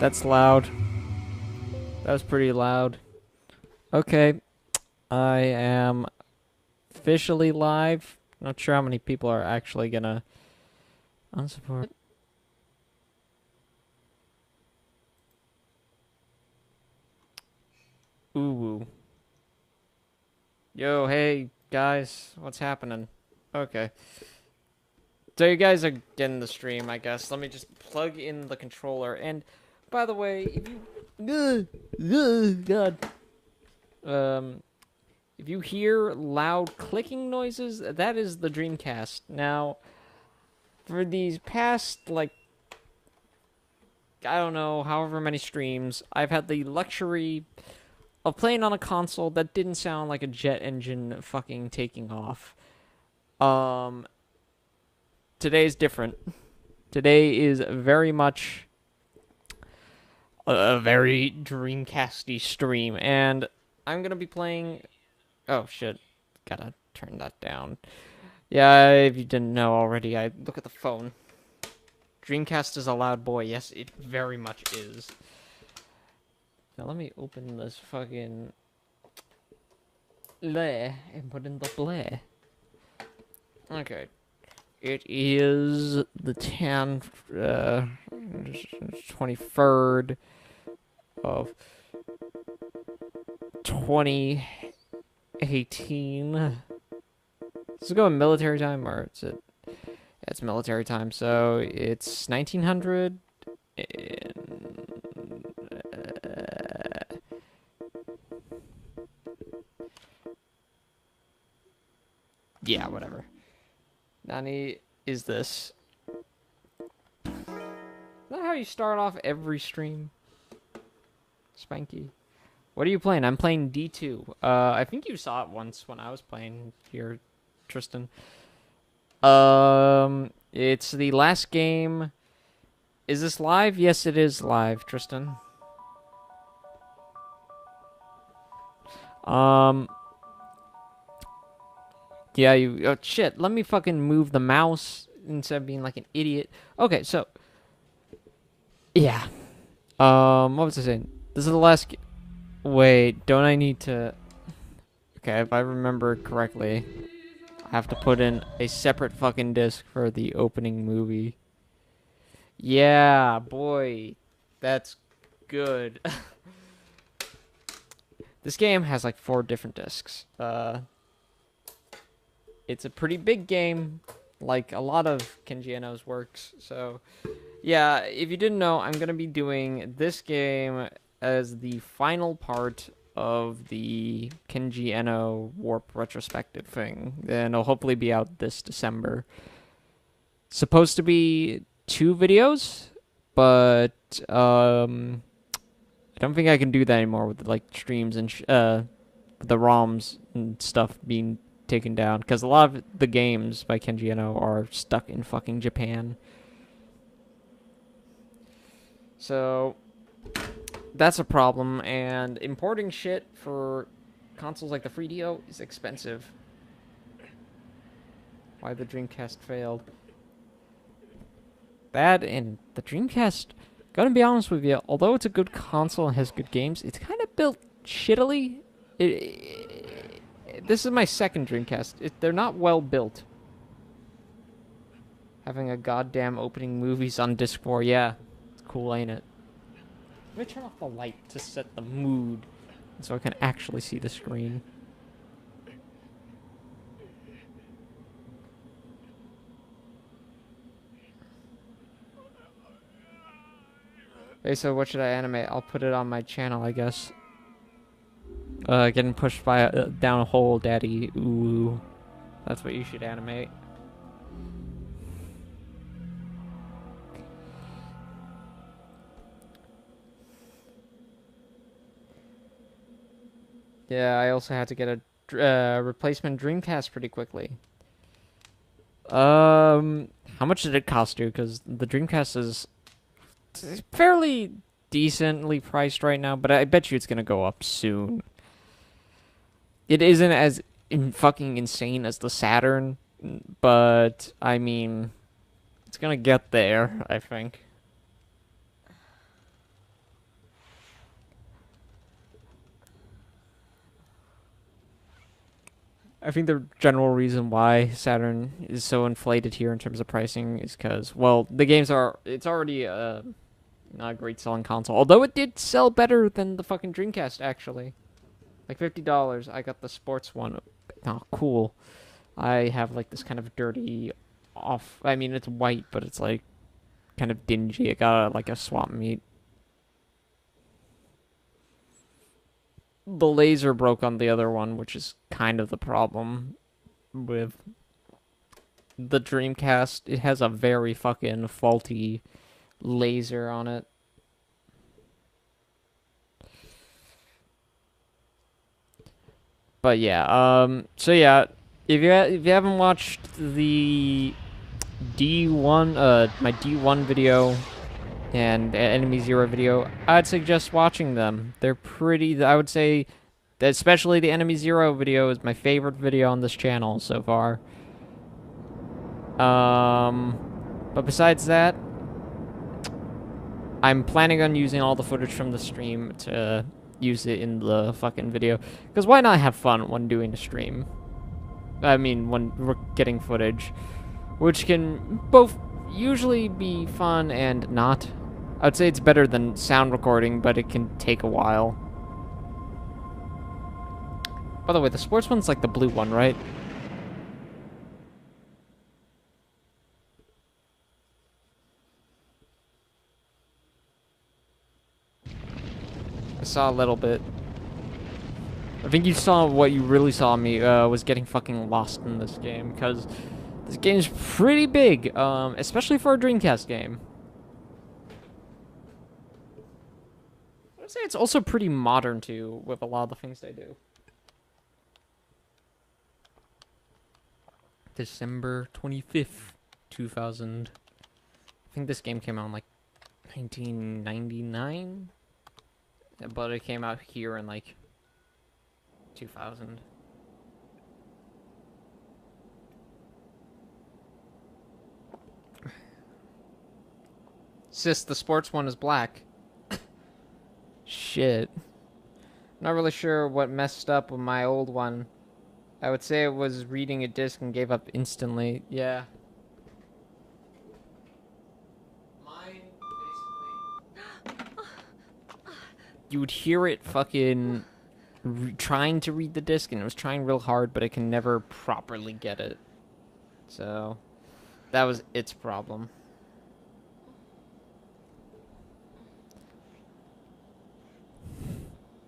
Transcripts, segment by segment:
That's loud. That was pretty loud. Okay, I am officially live. Not sure how many people are actually gonna unsupport. Ooh. Yo, hey guys, what's happening? Okay. So you guys are getting the stream, I guess. Let me just plug in the controller. And by the way, if you God. If you hear loud clicking noises, that is the Dreamcast. Now, for these past, like, I don't know, however many streams, I've had the luxury of playing on a console that didn't sound like a jet engine fucking taking off. Today's different. Today is very much a very Dreamcasty stream, and I'm gonna be playing. Oh shit, gotta turn that down. Yeah, if you didn't know already, I look at the phone. Dreamcast is a loud boy. Yes, it very much is. Now let me open this fucking bleh and put in the bleh. Okay. It is the 23rd of 2018. Does it go in military time or is it? Yeah, it's military time, so it's 1900. Yeah, whatever. Nani is this? Is that how you start off every stream? Spanky. What are you playing? I'm playing D2. I think you saw it once when I was playing here, Tristan. It's the last game. Is this live? Yes, it is live, Tristan. Yeah, you. Oh, shit. Let me fucking move the mouse instead of being like an idiot. Okay, so. Yeah. What was I saying? This is the last. Wait, don't I need to. Okay, if I remember correctly, I have to put in a separate fucking disc for the opening movie. Yeah, boy. That's good. This game has like 4 different discs. It's a pretty big game, like a lot of Kenji Eno's works. So, yeah, if you didn't know, I'm going to be doing this game as the final part of the Kenji Eno Warp retrospective thing. And it'll hopefully be out this December. Supposed to be 2 videos, but I don't think I can do that anymore with like streams and the ROMs and stuff being taken down, because a lot of the games by Kenji Eno are stuck in fucking Japan. So that's a problem, and importing shit for consoles like the 3DO is expensive. Why the Dreamcast failed. That and the Dreamcast, gonna be honest with you, although it's a good console and has good games, it's kind of built shittily. This is my second Dreamcast. They're not well built. Having a goddamn opening movies on disc 4, yeah. It's cool, ain't it? Let me turn off the light to set the mood so I can actually see the screen. Okay, so what should I animate? I'll put it on my channel, I guess. Getting pushed by down a hole, daddy. Ooh. That's what you should animate. Yeah, I also had to get a replacement Dreamcast pretty quickly. How much did it cost you? Because the Dreamcast is fairly decently priced right now, but I bet you it's gonna go up soon. It isn't as fucking insane as the Saturn, but I mean, it's gonna get there, I think. I think the general reason why Saturn is so inflated here in terms of pricing is because, well, it's already not a great selling console. Although it did sell better than the fucking Dreamcast, actually. Like $50, I got the sports one. Oh, cool. I have like this kind of dirty I mean, it's white, but it's like kind of dingy. It got like a swap meet. The laser broke on the other one, which is kind of the problem with the Dreamcast. It has a very fucking faulty laser on it. But yeah, so yeah, if you haven't watched the D1 my D1 video and Enemy Zero video, I'd suggest watching them. They're pretty, I would say, especially the Enemy Zero video is my favorite video on this channel so far. But besides that, I'm planning on using all the footage from the stream to use it in the fucking video. Because why not have fun when doing a stream? I mean, when we're getting footage. Which can both usually be fun and not. I would say it's better than sound recording, but it can take a while. By the way, the sports one's like the blue one, right? I saw a little bit. I think you saw what you really saw me was getting fucking lost in this game, because this game's pretty big, especially for a Dreamcast game. I would say it's also pretty modern, too, with a lot of the things they do. December 25th, 2000. I think this game came out in, like, 1999? But it came out here in, like, 2000. Sis, the sports one is black. Shit. Not really sure what messed up with my old one. I would say it was reading a disc and gave up instantly. Yeah. Mine, basically. You would hear it fucking trying to read the disc, and it was trying real hard, but it can never properly get it. So, that was its problem.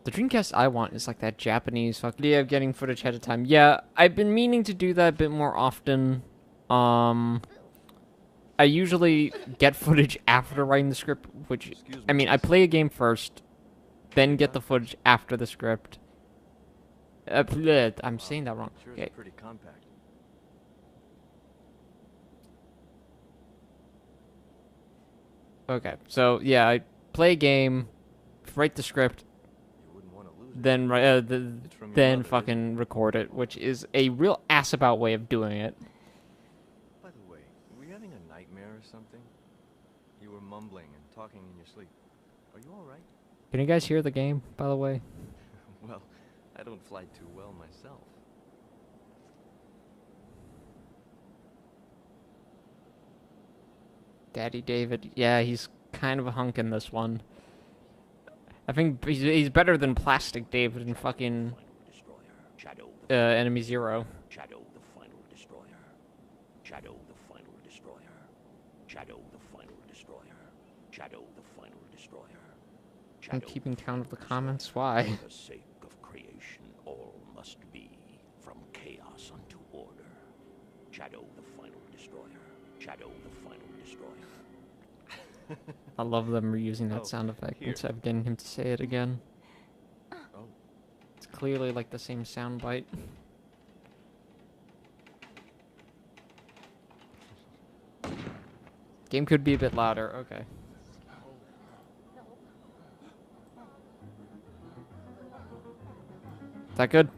The Dreamcast I want is like that Japanese fucking idea of getting footage ahead of time. Yeah, I've been meaning to do that a bit more often. I usually get footage after writing the script, which, I mean, I play a game first, then get the footage after the script. I'm saying that wrong. Okay. Pretty compact. Okay, so yeah, I play a game, write the script, then then fucking record it, which is a real ass-about way of doing it. By the way, were you having a nightmare or something? You were mumbling and talking in your sleep. Are you all right? Can you guys hear the game, by the way? Well, I don't fly too well myself. Daddy David, yeah, he's kind of a hunk in this one. I think he's better than Plastic David in fucking Enemy Zero. Shadow the final destroyer. Shadow the final destroyer. Shadow the final destroyer. Shadow the final destroyer. I'm keeping count of the comments. Why? For the sake of creation, all must be from chaos unto order. Shadow the final destroyer. Shadow the final destroyer. I love them reusing that sound effect instead of getting him to say it again. Oh. It's clearly like the same sound bite. Game could be a bit louder. Okay. Is that good?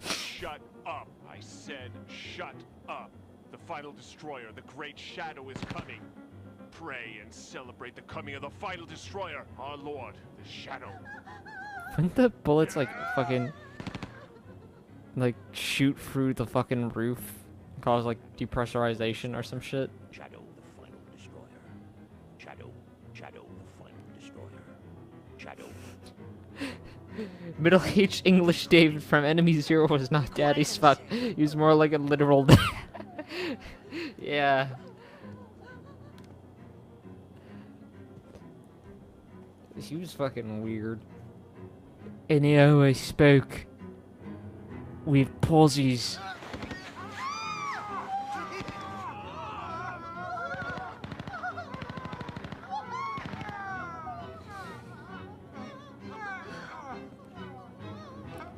Shut up, I said, shut up. The final destroyer, the great shadow is coming. Pray and celebrate the coming of the final destroyer, our lord, the Shadow. Wouldn't the bullets like fucking like shoot through the fucking roof, cause like depressurization or some shit? Shadow the final destroyer. Shadow the final destroyer. Shadow. Middle-aged English David from Enemy Zero was not Daddy's fuck. He was more like a literal. Yeah. He was fucking weird. And he always spoke with pauses.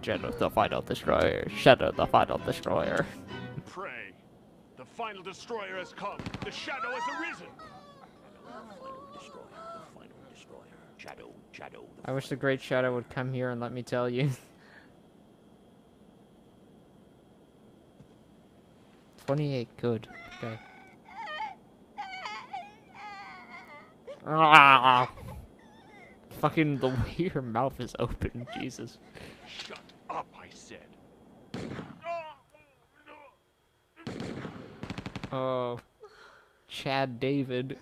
Shadow the final destroyer. Shadow the final destroyer. Pray. The final destroyer has come. The Shadow has arisen. The final destroyer. Shadow. I wish the Great Shadow would come here and let me tell you. 28, good. Okay. Ah! Fucking the way your mouth is open, Jesus. Shut up, I said. Oh, Chad David.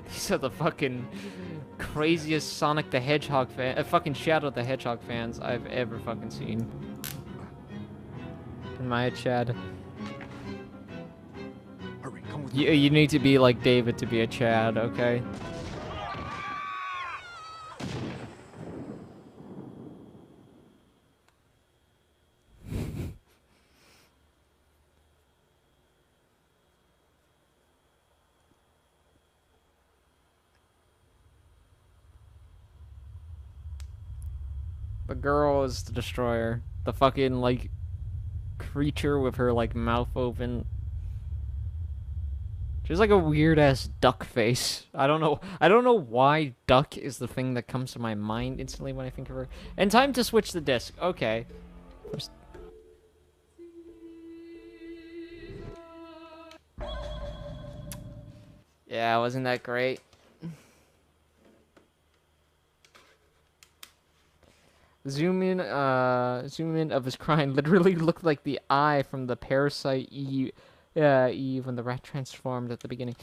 These are the fucking craziest Sonic the Hedgehog fucking Shadow the Hedgehog fans I've ever fucking seen. In my head, Chad. Hurry, come with me. You need to be like David to be a Chad, okay? The girl is the destroyer. The fucking, like, creature with her, like, mouth open. She's like a weird-ass duck face. I don't know why duck is the thing that comes to my mind instantly when I think of her. And time to switch the disc. Okay. Yeah, wasn't that great? Zoom in of his crying literally looked like the eye from the parasite Eve when the rat transformed at the beginning.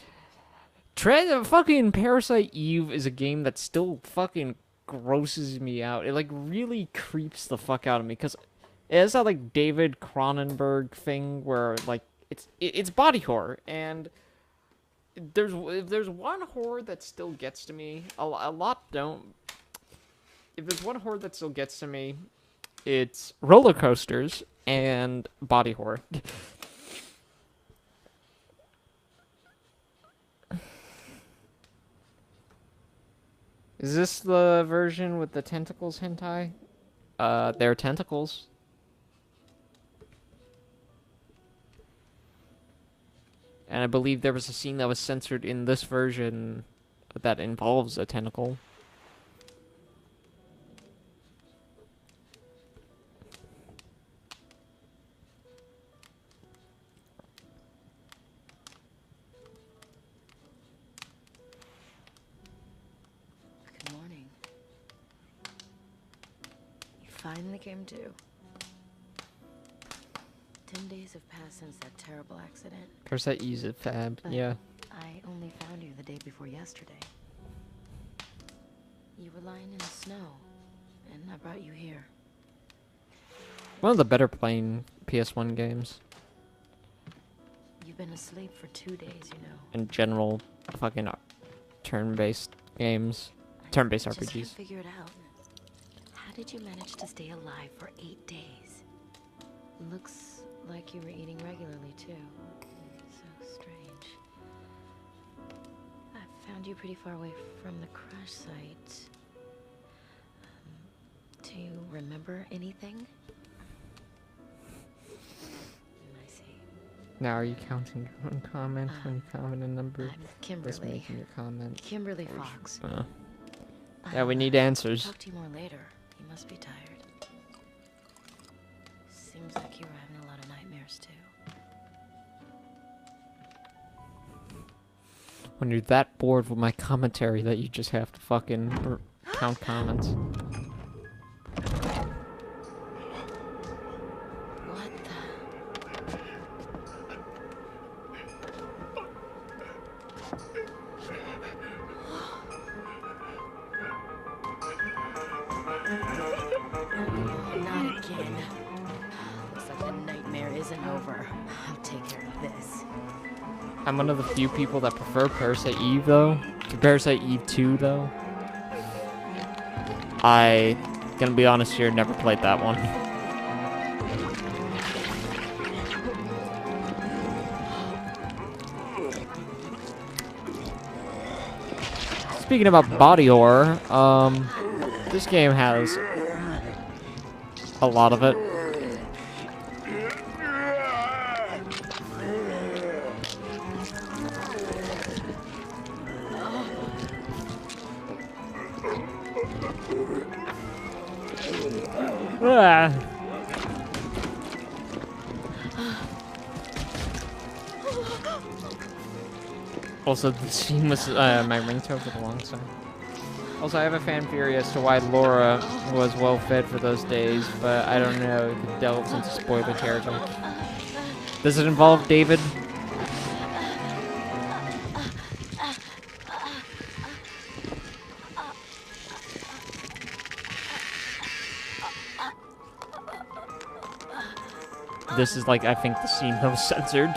Fucking Parasite Eve is a game that still fucking grosses me out. It like really creeps the fuck out of me because it has that like David Cronenberg thing where like it's body horror, and if there's one horror that still gets to me, a lot don't. If there's one horror that still gets to me, it's roller coasters and body horror. Is this the version with the tentacles hentai? They're tentacles. And I believe there was a scene that was censored in this version that involves a tentacle. Good morning. You finally came to. 10 days have passed since that terrible accident. Parasite Eve's a fab, But yeah. I only found you the day before yesterday. You were lying in the snow, and I brought you here. One of the better playing PS1 games. You've been asleep for 2 days, you know. In general, fucking turn-based games. Turn-based Just can't RPGs. figure it out. How did you manage to stay alive for 8 days? Looks like you were eating regularly, too. So strange. I found you pretty far away from the crash site. Do you remember anything? I see. Now, are you counting your own comment when you comment a number? I'm That's Kimberly. making your comment. Kimberly Fox. Yeah, we I'll, need answers. talk to you more later. You must be tired. Seems like you were having a lot of nightmares too. When you're that bored with my commentary that you just have to fucking count comments. What the? Oh, not again. Looks like the nightmare isn't over. I'll take care of this. I'm one of the few people that prefer Parasite Eve, though. To Parasite Eve 2, though. Gonna be honest here, never played that one. Speaking about body horror, this game has a lot of it. Ah. Also, the scene was my ringtone for the long time. Also, I have a fan theory as to why Laura was well fed for those days, but I don't know if it delves into spoiler territory. Does it involve David? This is like, I think, the scene that was censored.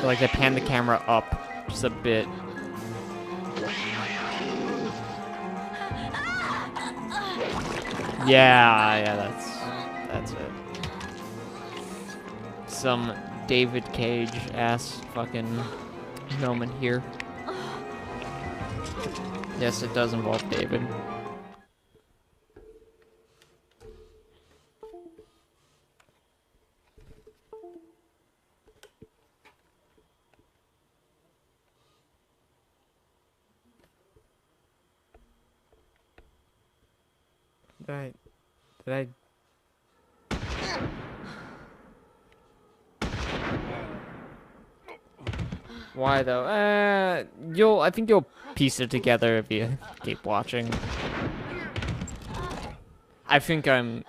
Like, they pan the camera up just a bit. Yeah, that's it. Some David Cage ass fucking moment here. Yes, it does involve David. Did I? Why though? I think you'll piece it together if you keep watching. I think I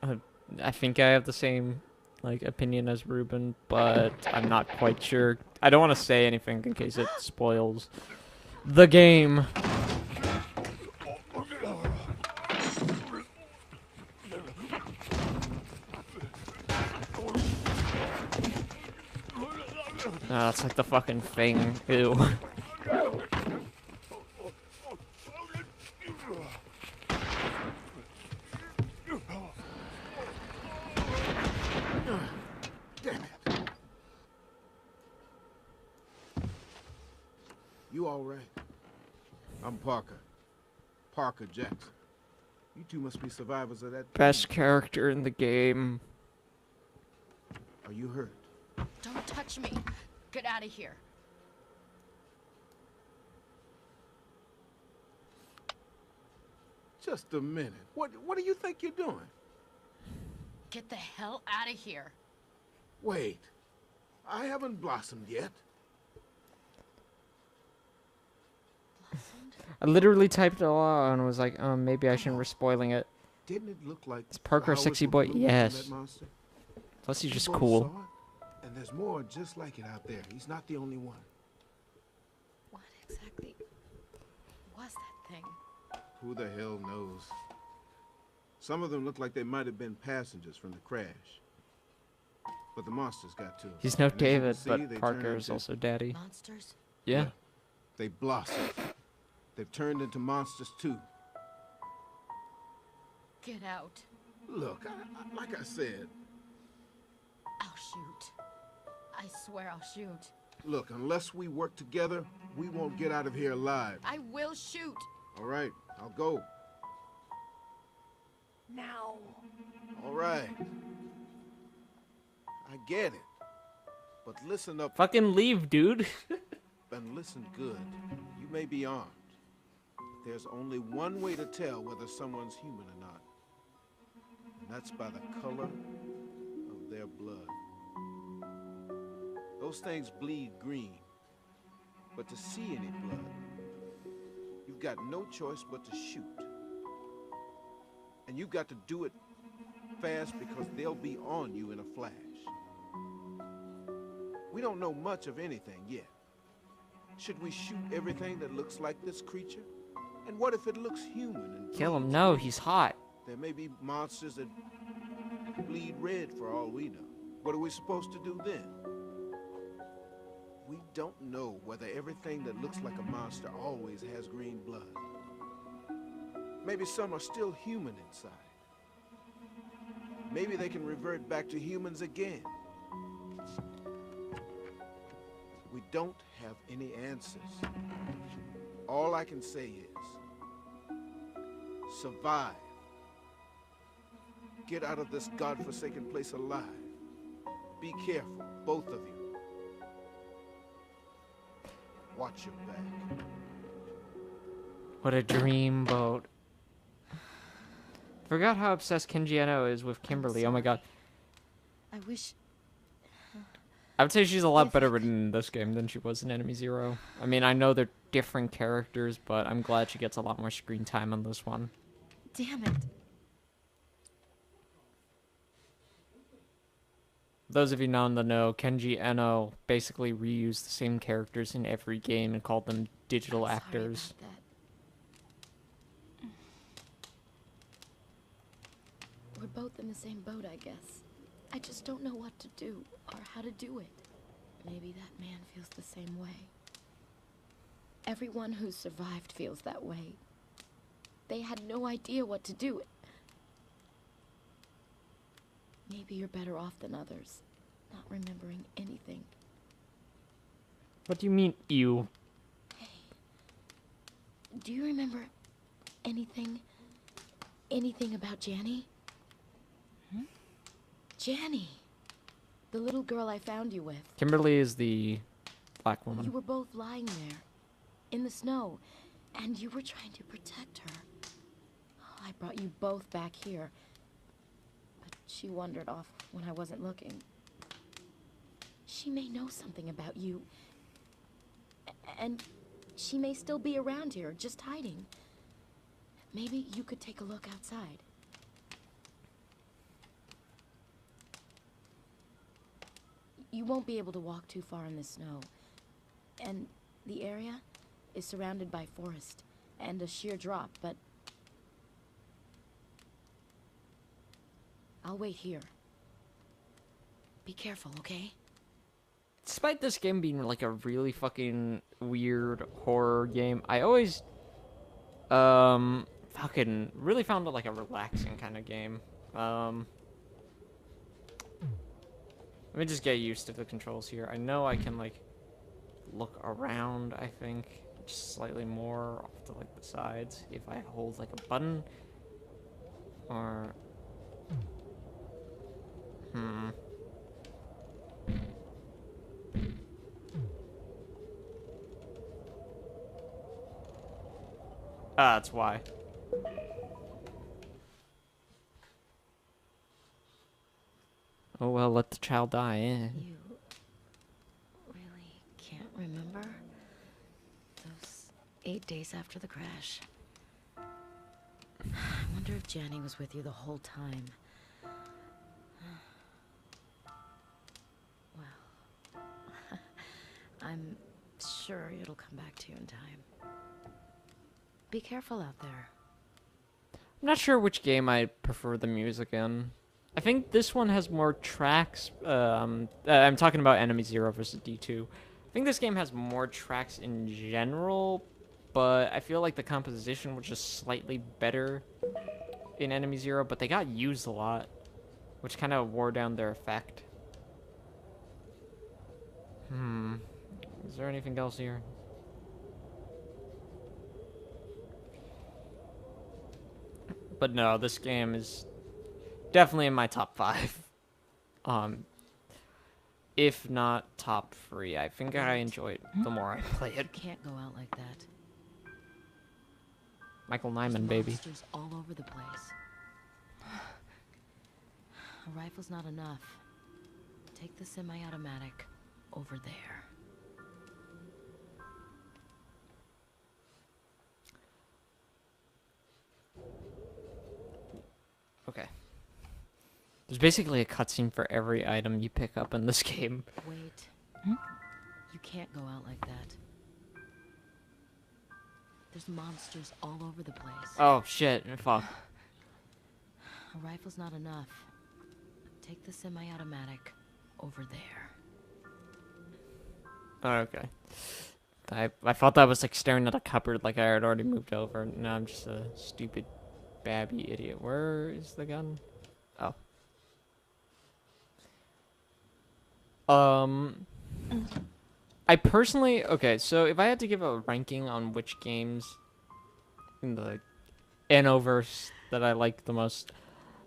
have the same, like, opinion as Ruben, but I'm not quite sure. I don't want to say anything in case it spoils the game. Oh, that's like the fucking thing. Ew. Damn it. You all right? I'm Parker. Parker Jackson. You two must be survivors of that. Best character in the game. Are you hurt? Don't touch me. Get out of here. Just a minute. What do you think you're doing? Get the hell out of here. Wait. I haven't blossomed yet. I literally typed it all out and was like, maybe I shouldn't risk spoiling it. Didn't it look like Is Parker a flowers sexy were boy? blooming from Yes. that monster? Plus, he's You just both cool. saw it? And there's more just like it out there. He's not the only one. What exactly was that thing? Who the hell knows? Some of them look like they might have been passengers from the crash. But the monsters got to 'em. He's no And as you can David, see, but they Parker turned is into- also daddy. Monsters? Yeah. They blossomed. They've turned into monsters too. Get out. Look, like I said, I'll shoot. I swear I'll shoot. look, unless we work together, we won't get out of here alive. I will shoot. All right, I'll go. Now. All right. I get it. But listen up Fucking leave, dude. and listen good. You may be armed, but there's only one way to tell whether someone's human or not. And that's by the color of their blood. Those things bleed green. But to see any blood, you've got no choice but to shoot. And you've got to do it fast because they'll be on you in a flash. We don't know much of anything yet. Should we shoot everything that looks like this creature? And what if it looks human and Kill him. bleeds No, red? he's hot. There may be monsters that bleed red for all we know. What are we supposed to do then? We don't know whether everything that looks like a monster always has green blood. Maybe some are still human inside. Maybe they can revert back to humans again. We don't have any answers. All I can say is, survive. Get out of this godforsaken place alive. Be careful, both of you. Watch your back. What a dreamboat. Forgot how obsessed Kenji Eno is with Kimberly. Oh my god. I wish... I would say she's a lot better in this game than she was in Enemy Zero. I mean, I know they're different characters, but I'm glad she gets a lot more screen time on this one. Damn it. Those of you not in the know, Kenji Eno basically reused the same characters in every game and called them digital I'm sorry actors. about that. We're both in the same boat, I guess. I just don't know what to do or how to do it. Maybe that man feels the same way. Everyone who's survived feels that way. They had no idea what to do. Maybe you're better off than others, not remembering anything. What do you mean, you? Hey, do you remember anything about Janny? Janny, the little girl I found you with. Kimberly is the black woman. You were both lying there, in the snow, and you were trying to protect her. Oh, I brought you both back here, but she wandered off when I wasn't looking. She may know something about you, and she may still be around here, just hiding. Maybe you could take a look outside. You won't be able to walk too far in the snow. And the area is surrounded by forest and a sheer drop, but I'll wait here. Be careful, okay? Despite this game being like a really fucking weird horror game, I always fucking really found it like a relaxing kind of game. Let me just get used to the controls here. I know I can like look around, I think, just slightly more off to like the sides if I hold like a button or that's why. Oh well, let the child die, eh? You really can't remember those 8 days after the crash? I wonder if Janny was with you the whole time. Well, I'm sure it'll come back to you in time. Be careful out there. I'm not sure which game I prefer the music in. I think this one has more tracks. I'm talking about Enemy Zero versus D2. I think this game has more tracks in general, but I feel like the composition was just slightly better in Enemy Zero, but they got used a lot, which kind of wore down their effect. Is there anything else here? But no, this game is definitely in my top 5. if not top 3. I think I enjoy it the more I play You it. can't go out like that. Michael There's Nyman, baby. monsters all over the place. A rifle's not enough. Take the semi-automatic over there. Okay. There's basically a cutscene for every item you pick up in this game. Wait. You can't go out like that. There's monsters all over the place. Oh, shit. Fuck. A rifle's not enough. Take the semi-automatic over there. Okay. I thought that was like staring at a cupboard like I had already moved over. Now I'm just a stupid babby idiot. Where is the gun? Oh. I personally, okay, so if I had to give a ranking on which games in the Nnoverse that I like the most,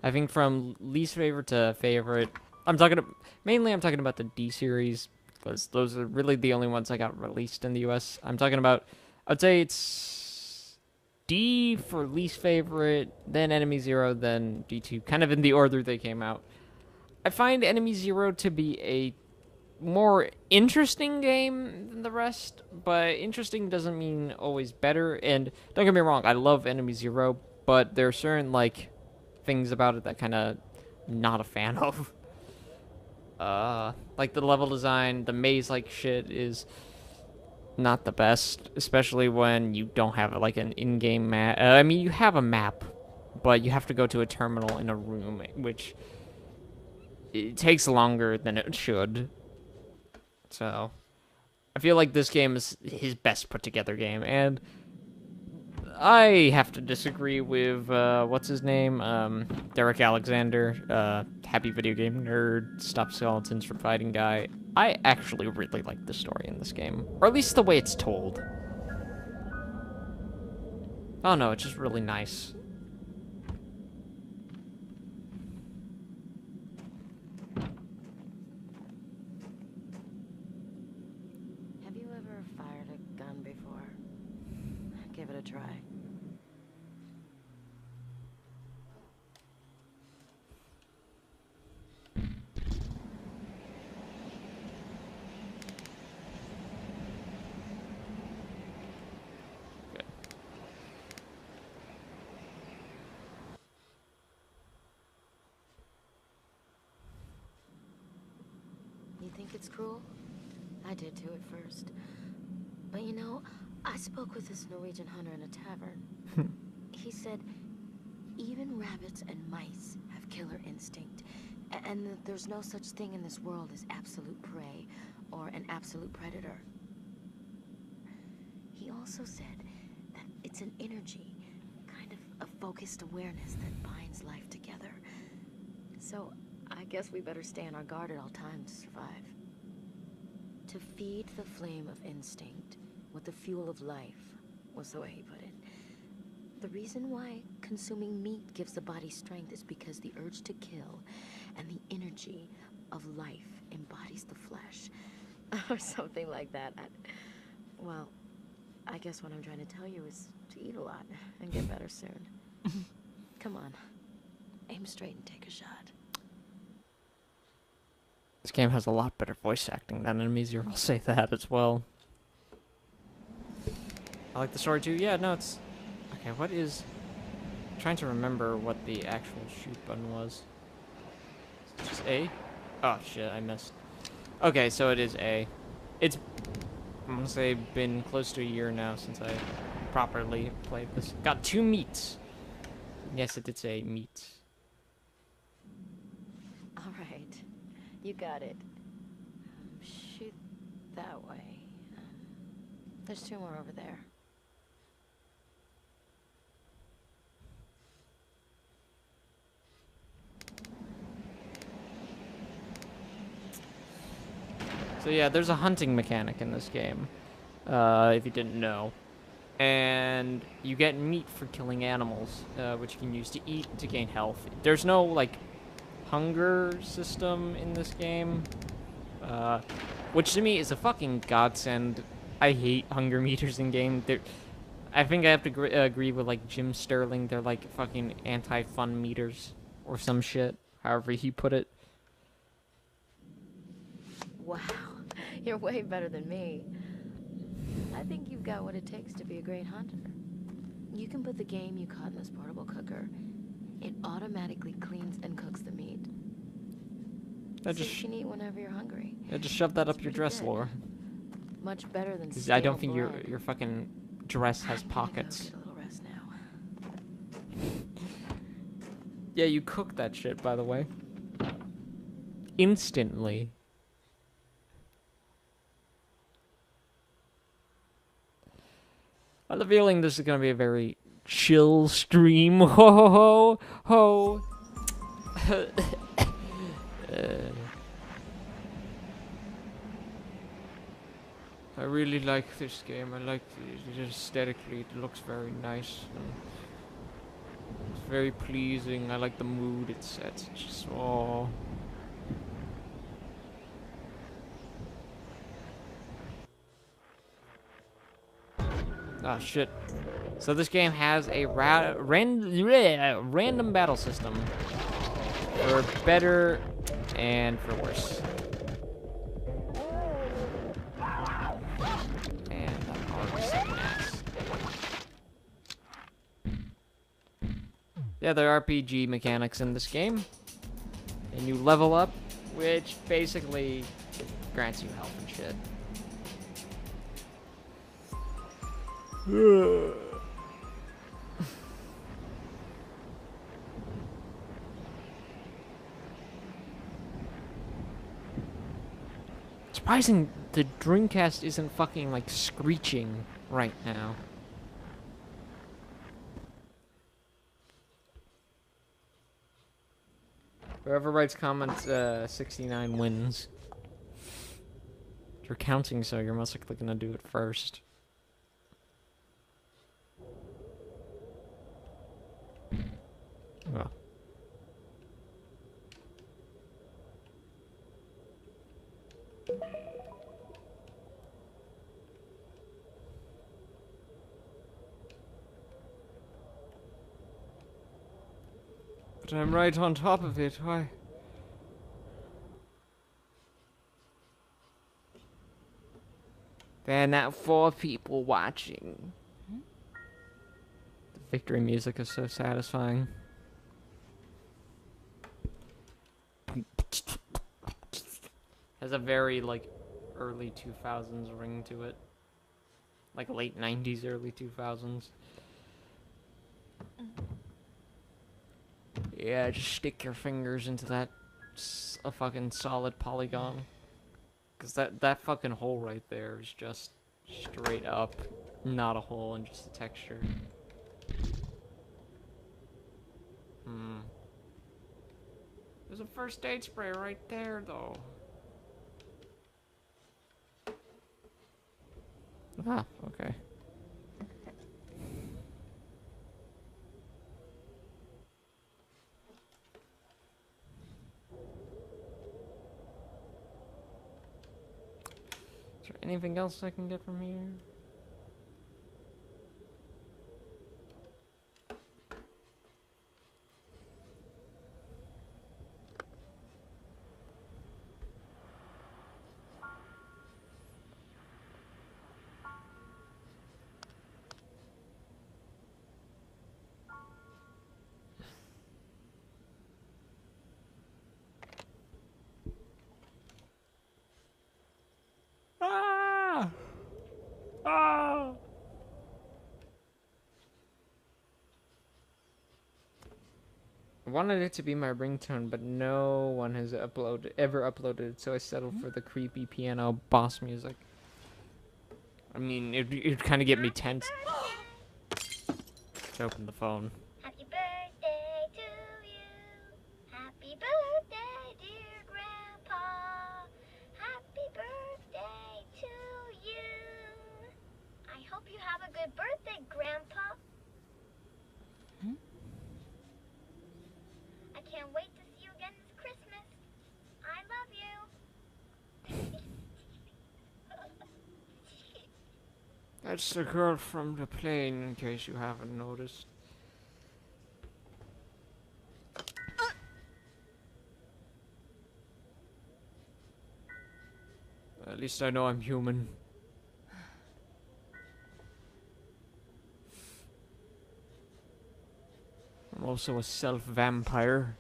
I think from least favorite to favorite, I'm talking about the D series, because those are really the only ones that got released in the US. I'd say it's D for least favorite, then Enemy Zero, then D2, kind of in the order they came out. I find Enemy Zero to be a more interesting game than the rest, but interesting doesn't mean always better. And don't get me wrong, I love Enemy Zero, but there are certain like things about it that kind of not a fan of. Like the level design, the maze like shit is not the best, especially when you don't have like an in-game map. I mean, you have a map, but you have to go to a terminal in a room, which it takes longer than it should. So, I feel like this game is his best put together game, and I have to disagree with, what's his name? Derek Alexander, Happy Video Game Nerd, Stop Skeletons from Fighting Guy. I actually really like the story in this game, or at least the way it's told. Oh no, it's just really nice. Have you ever fired a gun before? Give it a try. You think it's cruel? I did too at first. But you know, I spoke with this Norwegian hunter in a tavern. He said, even rabbits and mice have killer instinct, and that there's no such thing in this world as absolute prey or an absolute predator. He also said that it's an energy, kind of a focused awareness that binds life together. So I guess we better stay on our guard at all times to survive. To feed the flame of instinct with the fuel of life was the way he put it. The reason why consuming meat gives the body strength is because the urge to kill and the energy of life embodies the flesh. Or something like that. Well, I guess what I'm trying to tell you is to eat a lot and get better soon. Come on. Aim straight and take a shot. This game has a lot better voice acting than Enemy Zero, I'll say that as well. I like the story too. Yeah, no, it's... Okay, what is... I'm trying to remember what the actual shoot button was. Is it just A? Oh, shit, I missed. Okay, so it is A. It's, I'm gonna say, been close to a year now since I properly played this. Got 2 meats. Yes, it did say meat. All right. You got it. Shoot that way. There's 2 more over there. So yeah, there's a hunting mechanic in this game, if you didn't know. And you get meat for killing animals, which you can use to eat to gain health. There's no, like, hunger system in this game. which to me is a fucking godsend. I hate hunger meters in game. I think I have to agree with like Jim Sterling. They're like fucking anti-fun meters or some shit. However he put it. Wow, you're way better than me. I think you've got what it takes to be a great hunter. You can put the game you caught in this portable cooker. It automatically cleans and cooks the meat. So you can eat whenever you're hungry. Yeah, just shove that It's up your pretty dress, good. Laura. Much better than Because stale I don't think bread. your fucking dress has I'm gonna go pockets. get a little rest now. Yeah, you cooked that shit, by the way. Instantly. I have the feeling this is gonna be a very chill stream. Ho ho ho ho. I really like this game. I like it aesthetically. It looks very nice. It's very pleasing. I like the mood it sets. It's just oh. Oh shit. So this game has a random battle system. For better and for worse. And the arcs sucking ass. Yeah, there are RPG mechanics in this game. And you level up, which basically grants you health and shit. Surprising the Dreamcast isn't fucking like screeching right now. Whoever writes comments 69 wins. If you're counting, so you're most likely gonna do it first. Oh. But I'm right on top of it, why? There are now 4 people watching. The victory music is so satisfying. Has a very, like, early 2000s ring to it. Like late 90s, early 2000s. Yeah, just stick your fingers into that a fucking solid polygon. Because that fucking hole right there is just straight up not a hole and just a texture. There's a first aid spray right there, though. Ah, okay. Is there anything else I can get from here? Ah! Ah! I wanted it to be my ringtone, but no one has ever uploaded it, so I settled for the creepy piano boss music. I mean, it'd kind of get me tense. Let's open the phone. Happy birthday to you. Happy birthday, dear Grandpa. Happy birthday to you. I hope you have a good birthday, Grandpa. I can't wait to see you again this Christmas. I love you. That's the girl from the plane, in case you haven't noticed. At least I know I'm human. I'm also a self-vampire.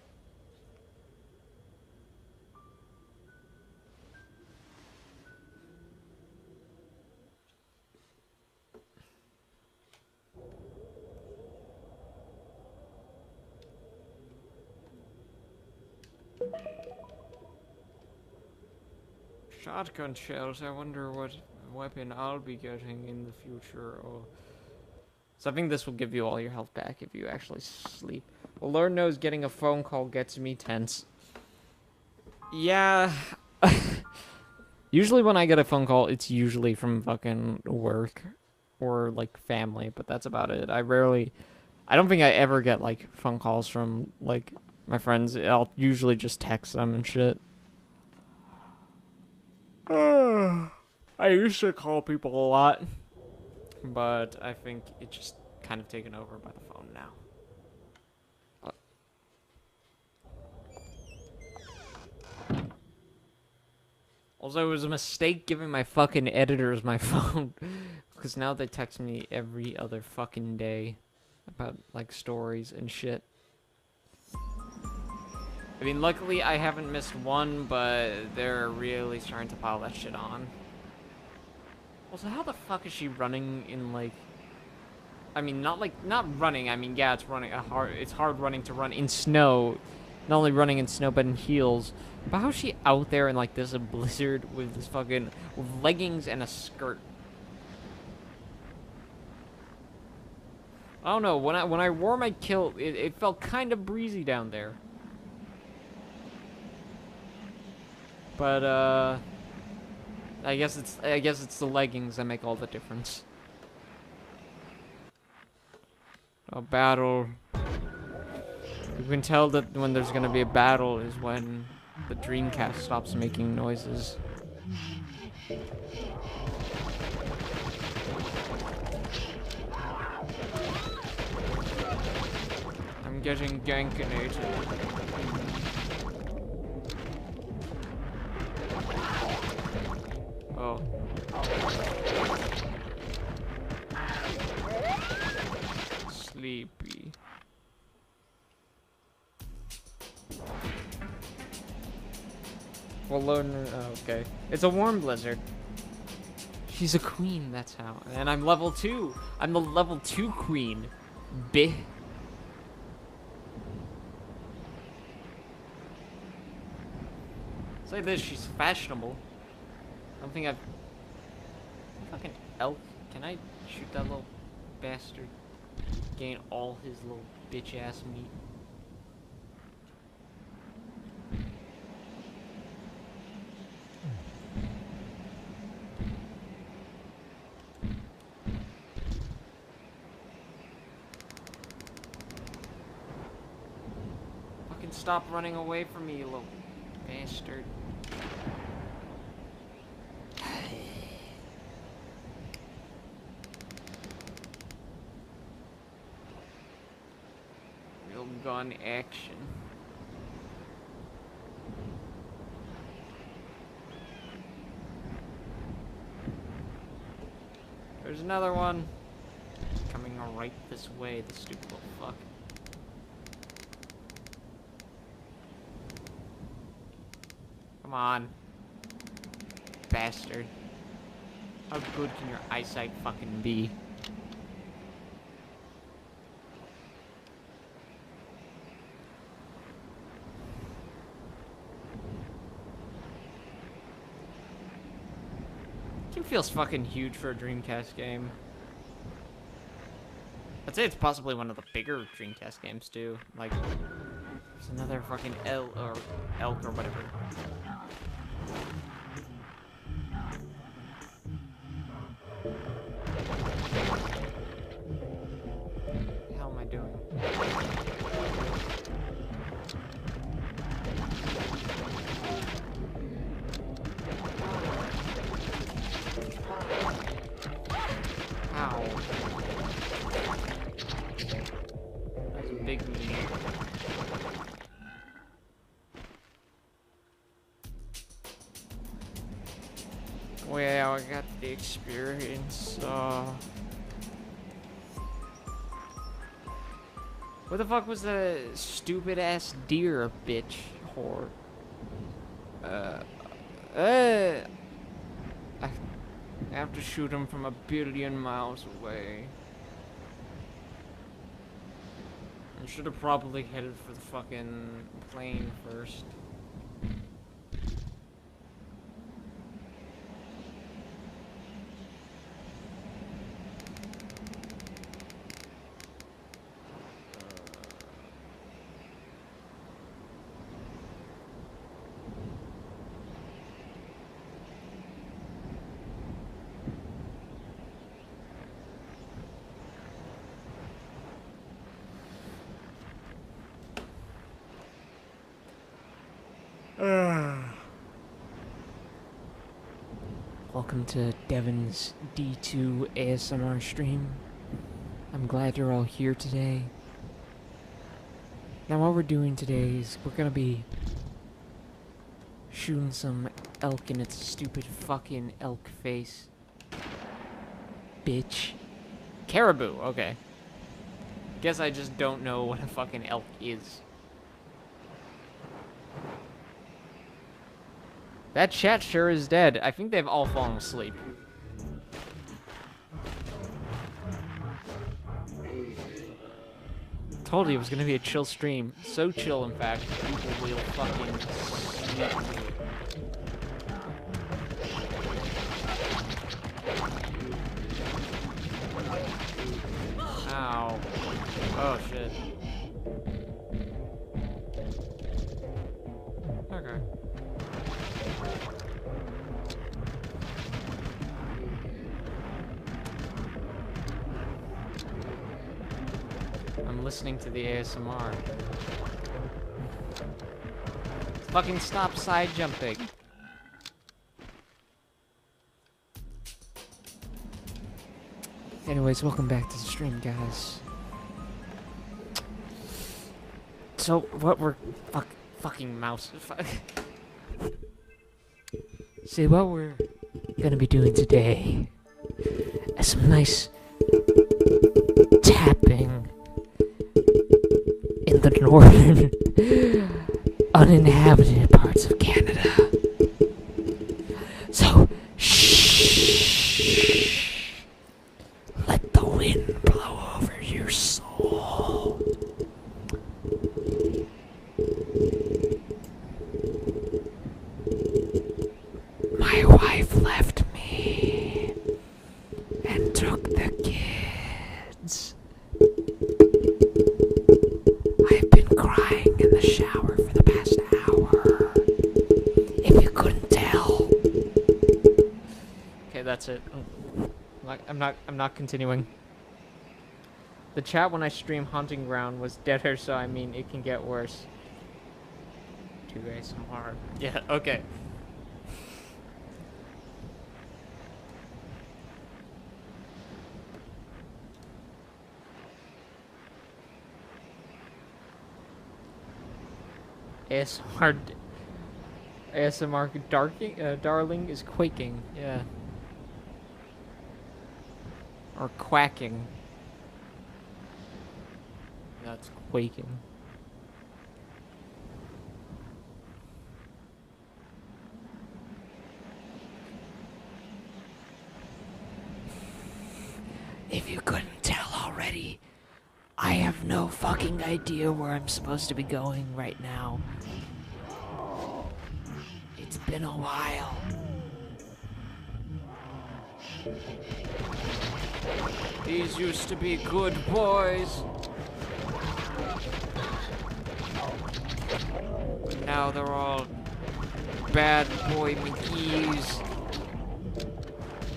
Shotgun shells, I wonder what weapon I'll be getting in the future. Oh. So I think this will give you all your health back if you actually sleep. Well, Lord knows getting a phone call gets me tense. Yeah. Usually when I get a phone call, it's usually from fucking work or like family, but that's about it. I don't think I ever get like phone calls from like my friends. I'll usually just text them and shit. I used to call people a lot, but I think it's just kind of taken over by the phone now. Also, it was a mistake giving my fucking editors my phone, because now they text me every other fucking day about, like, stories and shit. I mean, luckily I haven't missed one, but they're really starting to pile that shit on. Also, how the fuck is she running in, like... I mean, not running, I mean, yeah, it's hard running to run in snow. Not only running in snow, but in heels. But how's she out there in, like, this blizzard with this fucking... with leggings and a skirt? I don't know, when I wore my kilt, it felt kind of breezy down there. But, I guess it's the leggings that make all the difference. A battle. You can tell that when there's gonna be a battle is when the Dreamcast stops making noises. I'm getting gankinated. Oh. Sleepy. Well, okay. It's a warm blizzard. She's a queen, that's how. And I'm level 2. I'm the level 2 queen. Say this, she's fashionable. I don't think I've... Fucking elk. Can I shoot that little bastard? Gain all his little bitch-ass meat. Fucking stop running away from me, you little bastard. Real gun action. There's another one. Coming right this way, the stupid little fuck. Come on. Bastard. How good can your eyesight fucking be? It feels fucking huge for a Dreamcast game. I'd say it's possibly one of the bigger Dreamcast games too. Like, there's another fucking elk or whatever. What the hell am I doing? Well, I got the experience. What the fuck was the stupid ass deer bitch whore? I have to shoot him from 1,000,000,000 miles away. I should have probably headed for the fucking plane first. Welcome to Devin's D2 ASMR stream. I'm glad you're all here today. Now what we're doing today is we're gonna be shooting some elk in its stupid fucking elk face. Bitch. Caribou, okay. Guess I just don't know what a fucking elk is. That chat sure is dead. I think they've all fallen asleep. Told you it was gonna be a chill stream. So chill, in fact, people will fucking sleep through it. Ow. Oh shit. Okay. I'm listening to the ASMR. Fucking stop side jumping. Anyways, welcome back to the stream, guys. So, what we're... fucking mouse. See, what we're gonna be doing today is some nice tapping in the northern uninhabited parts of Canada. So, shh. Let the wind blow over your soul. My wife left me and took the kids. I've been crying in the shower for the past hour. If you couldn't tell. Okay, that's it. I'm not continuing. The chat when I stream Haunting Ground was deader, so I mean it can get worse. 2 ASMR. Yeah, okay. ASMR darling is quaking, yeah. Or quacking. That's quaking. If you couldn't tell already, I have no fucking idea where I'm supposed to be going right now. It's been a while. These used to be good boys. But now they're all bad boy McGee's.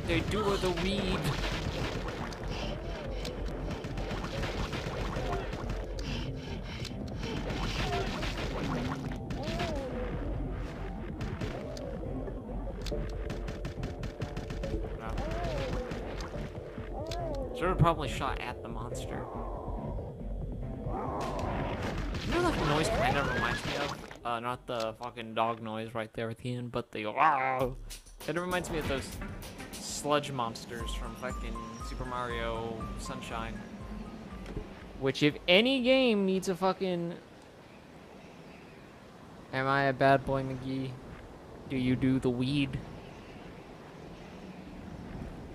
They do the weed. Should have probably shot at the monster. You know what the noise kind of reminds me of? Not the fucking dog noise right there at the end, but the It reminds me of those sludge monsters from fucking Super Mario Sunshine. Which, if any game needs a fucking... Am I a bad boy, McGee? Do you do the weed?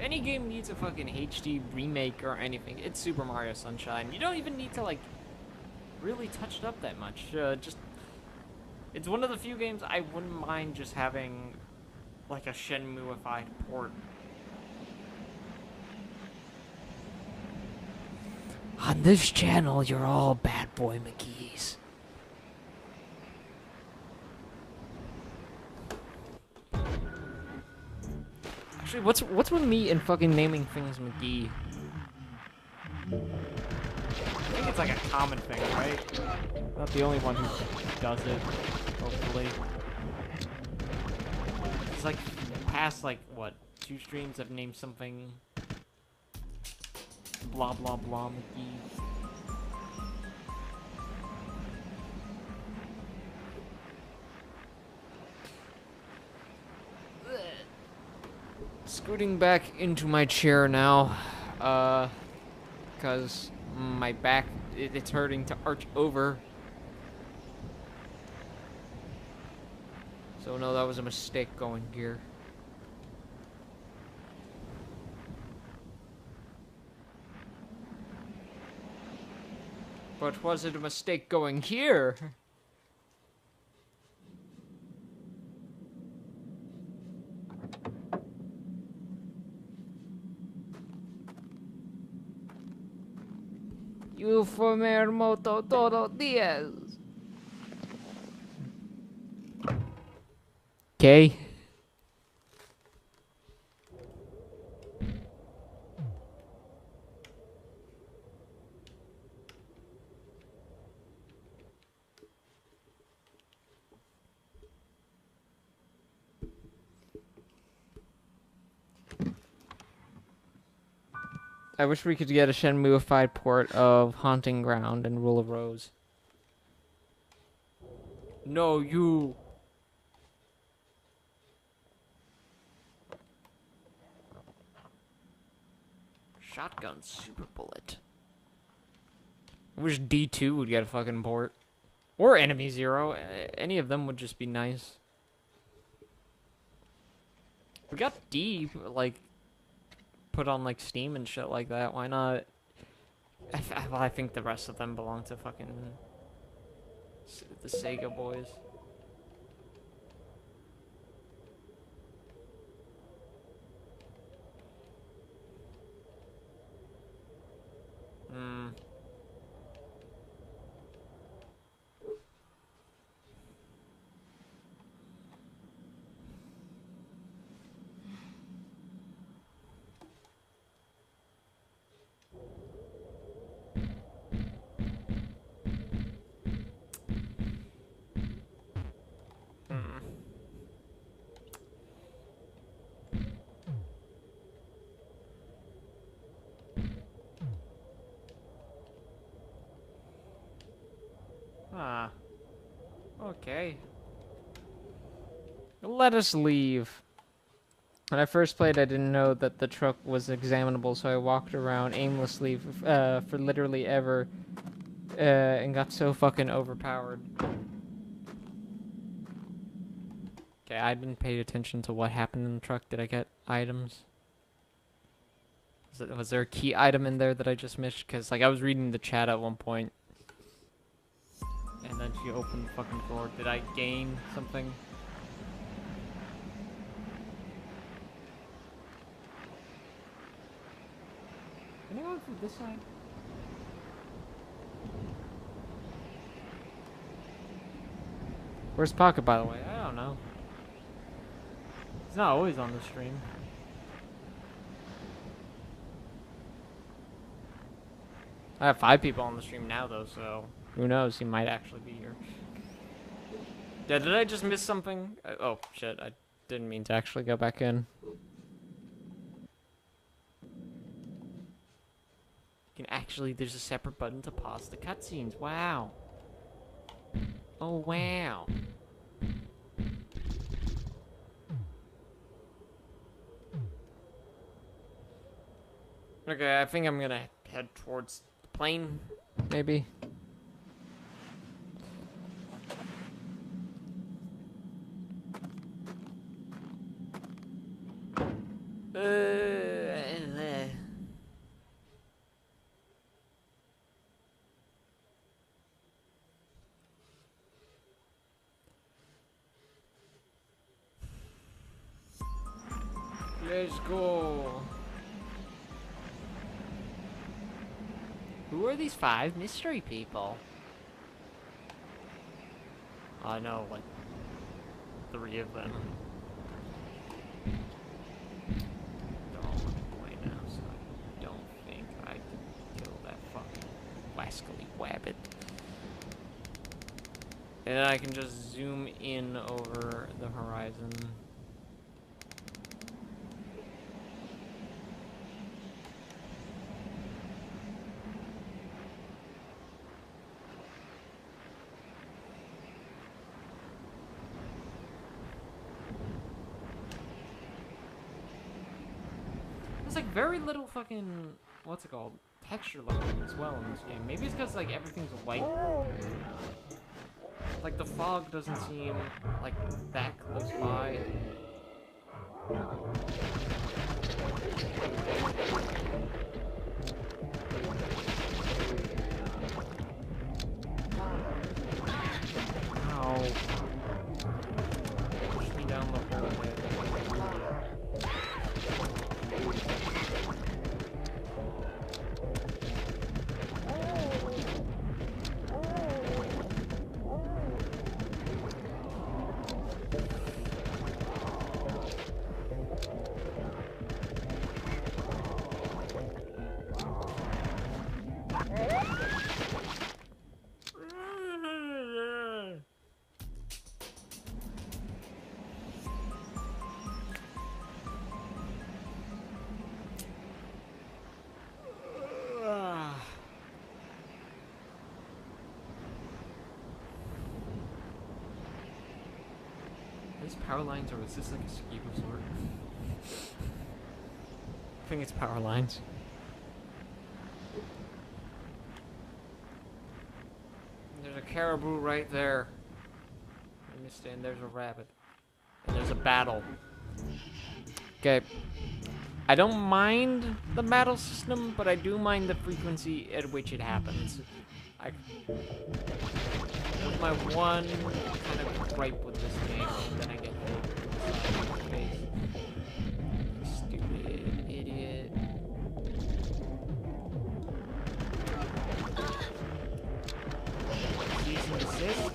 Any game needs a fucking HD remake or anything. It's Super Mario Sunshine. You don't even need to, like, really touch it up that much. Just... It's one of the few games I wouldn't mind just having, like, a Shenmue-ified port. On this channel, you're all bad boy McGee's. Actually, what's with me and fucking naming things McGee? I think it's like a common thing, right? Not the only one who does it, hopefully. It's like past, like, what, 2 streams I've named something blah blah blah McGee. Scooting back into my chair now, because my back, it's hurting to arch over. So no, that was a mistake going here. But was it a mistake going here? You fumer moto todo días. Okay. I wish we could get a Shenmue-ified port of Haunting Ground and Rule of Rose. No, you... Shotgun Super Bullet. I wish D2 would get a fucking port. Or Enemy Zero. Any of them would just be nice. We got D, like... put on like Steam and shit like that. Why not? I think the rest of them belong to fucking the Sega boys. Ah. Okay. Let us leave. When I first played, I didn't know that the truck was examinable, so I walked around aimlessly for literally ever, and got so fucking overpowered. Okay, I didn't pay attention to what happened in the truck. Did I get items? Was there a key item in there that I just missed? Because, like, I was reading the chat at one point. And then she opened the fucking door. Did I gain something? Can I go from this side? Where's Pocket, by the way? I don't know. He's not always on the stream. I have 5 people on the stream now, though, so who knows? He might actually be here. Yeah, did I just miss something? Oh, shit. I didn't mean to actually go back in. You can actually, there's a separate button to pause the cutscenes. Wow. Oh, wow. Okay, I think I'm gonna head towards the plane, maybe. Let's go. Who are these 5 mystery people? I know, like, 3 of them. They're all running away now, so I don't think I can kill that fucking wascally wabbit. And then I can just zoom in over the horizon. There's like very little fucking, what's it called? Texture loading as well in this game. Maybe it's because like everything's white. Like the fog doesn't seem like that close by. Ow. Push me down the hole there. These power lines, or is this like a ski resort? I think it's power lines. There's a caribou right there. I understand there's a rabbit. And there's a battle. Okay. I don't mind the battle system, but I do mind the frequency at which it happens. With my one kind of gripe with this game, then I get hit. Stupid idiot. Cease and desist.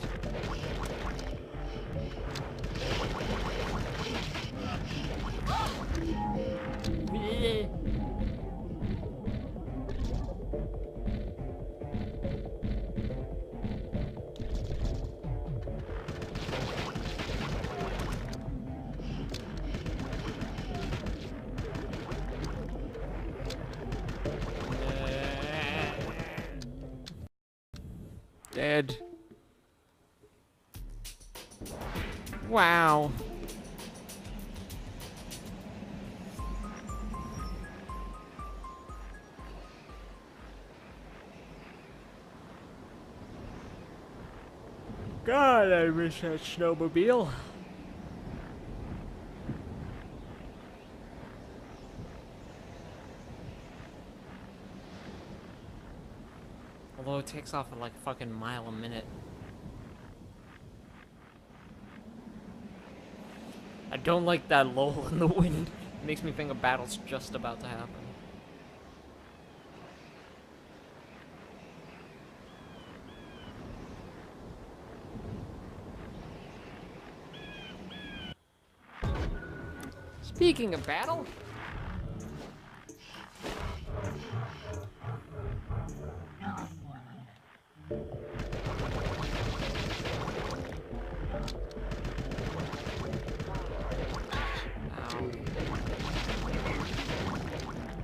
Dead. Wow. God, I miss that snowmobile. Although it takes off at like a fucking mile a minute. I don't like that lull in the wind. It makes me think a battle's just about to happen. Speaking of battle,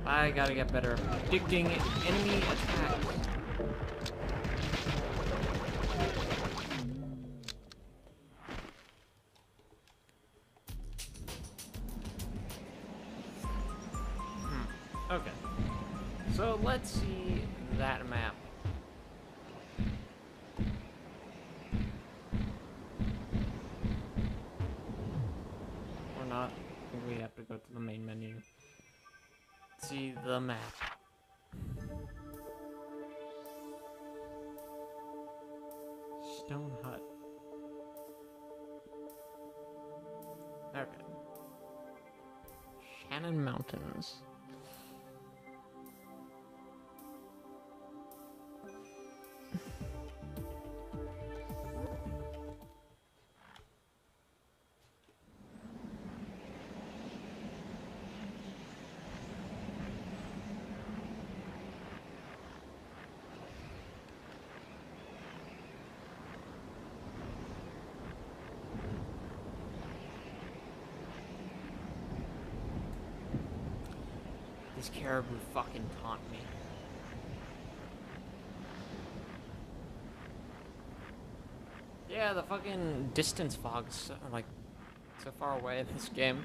I gotta get better at predicting enemy attacks. Okay. So let's see that map. Or not. I think we have to go to the main menu. See the map. Stone hut. Okay. Shannon Mountains. This caribou fucking taunt me. Yeah, the fucking distance fogs are like so far away in this game.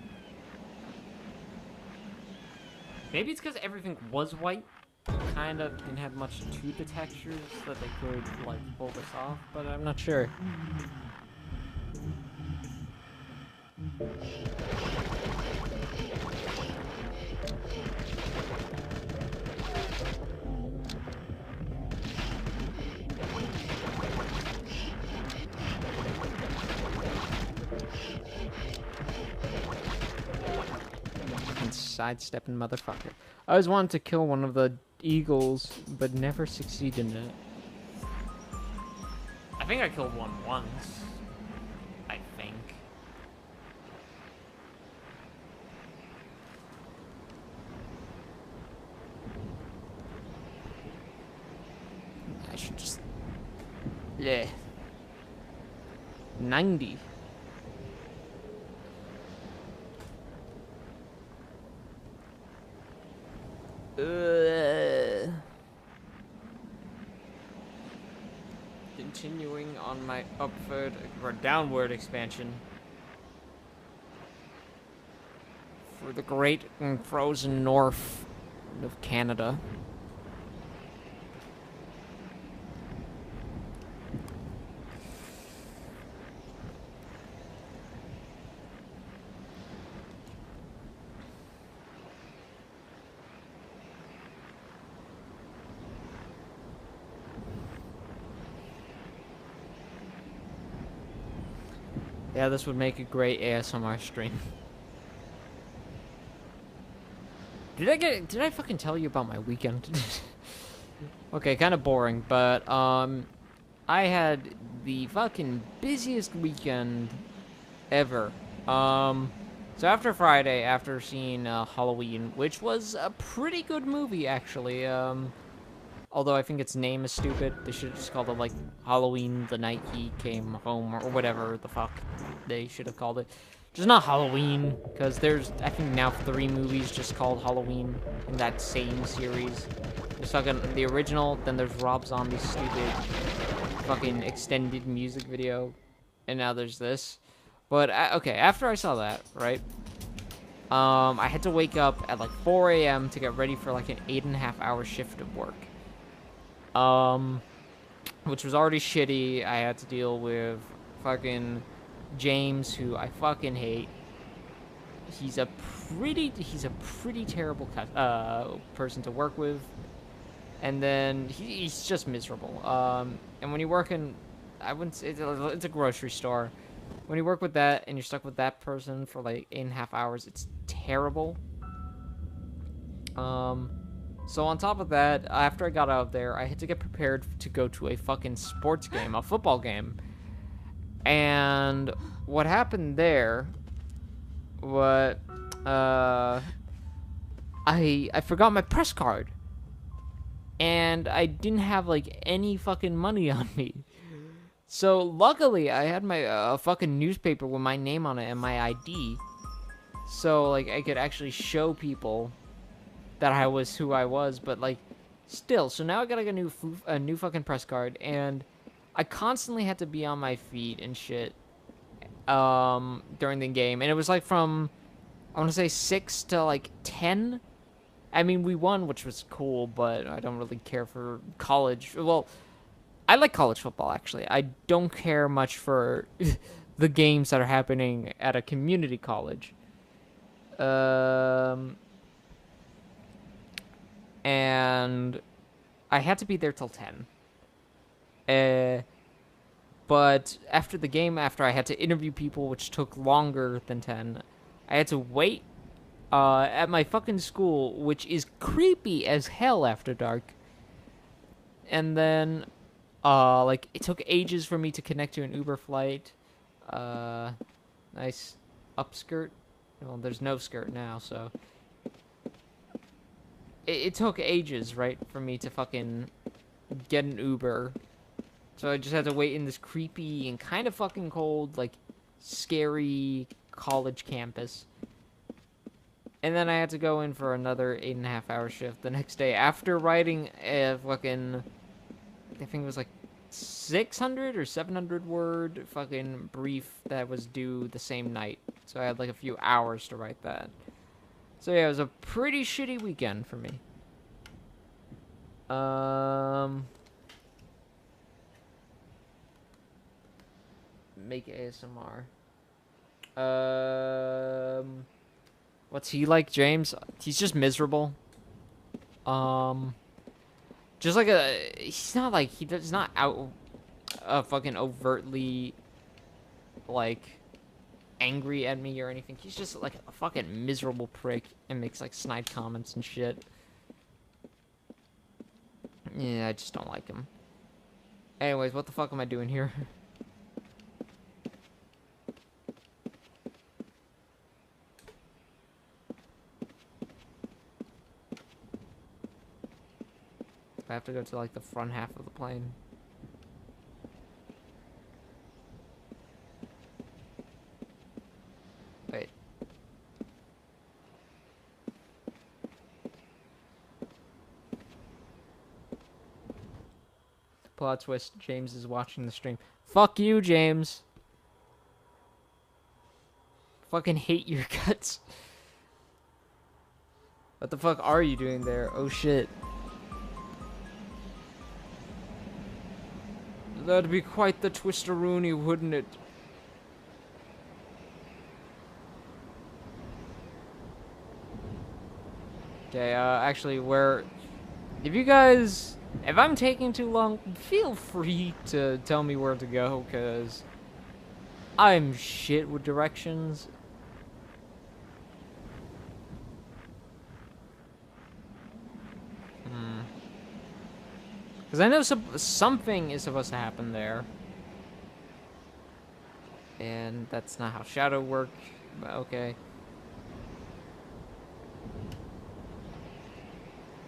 Maybe it's because everything was white. Kind of didn't have much to the textures that they could like pull this off, but I'm not sure. Sidestepping motherfucker. I always wanted to kill one of the eagles, but never succeeded in it. I think I killed one once. I think. I should just... Yeah. 90. Continuing on my upward or downward expansion for the great and frozen north of Canada. Yeah, this would make a great ASMR stream. Did I fucking tell you about my weekend? Okay, kind of boring, but I had the fucking busiest weekend ever. So after Friday, after seeing Halloween, which was a pretty good movie actually, although I think its name is stupid. They should have just called it, like, Halloween the Night He Came Home, or whatever the fuck they should have called it. Just not Halloween, because there's, I think, now 3 movies just called Halloween in that same series. There's fucking the original, then there's Rob Zombie's stupid fucking extended music video, and now there's this. But, okay, after I saw that, right, I had to wake up at, like, 4 a.m. to get ready for, like, an 8.5-hour shift of work. Which was already shitty. I had to deal with fucking James, who I fucking hate. He's a pretty terrible person to work with. And then he's just miserable. And when you work in, I wouldn't say, it's a grocery store. When you work with that and you're stuck with that person for like 8.5 hours, it's terrible. So on top of that, after I got out of there, I had to get prepared to go to a fucking sports game, a football game. And what happened there, I forgot my press card. And I didn't have, like, any fucking money on me. So luckily, I had my fucking newspaper with my name on it and my ID. So, like, I could actually show people that I was who I was, but, like, still. So now I gotta get a new fucking press card, and I constantly had to be on my feet and shit during the game. And it was, like, from, I want to say 6 to, like, 10 I mean, we won, which was cool, but I don't really care for college. Well, I like college football, actually. I don't care much for the games that are happening at a community college. And I had to be there till 10. But after the game, after I had to interview people, which took longer than 10, I had to wait at my fucking school, which is creepy as hell after dark. And then, like, it took ages for me to connect to an Uber flight. Nice upskirt. Well, there's no skirt now, so... It took ages, right, for me to fucking get an Uber. So I just had to wait in this creepy and kind of fucking cold, like, scary college campus. And then I had to go in for another 8.5-hour shift the next day after writing a fucking, I think it was like 600 or 700 word fucking brief that was due the same night. So I had like a few hours to write that. So yeah, it was a pretty shitty weekend for me. Make ASMR. What's he like, James? He's just miserable. Just like he's not like, he's not out, fucking overtly, like, angry at me or anything. He's just like a fucking miserable prick and makes like snide comments and shit. Yeah, I just don't like him. Anyways, what the fuck am I doing here? I have to go to like the front half of the plane. Wait. Plot twist, James is watching the stream. Fuck you, James. Fucking hate your guts. What the fuck are you doing there? Oh shit. That'd be quite the twister-rooney, wouldn't it? Okay, actually, if I'm taking too long, feel free to tell me where to go, because I'm shit with directions. Because I know something is supposed to happen there. And that's not how shadow works, but okay.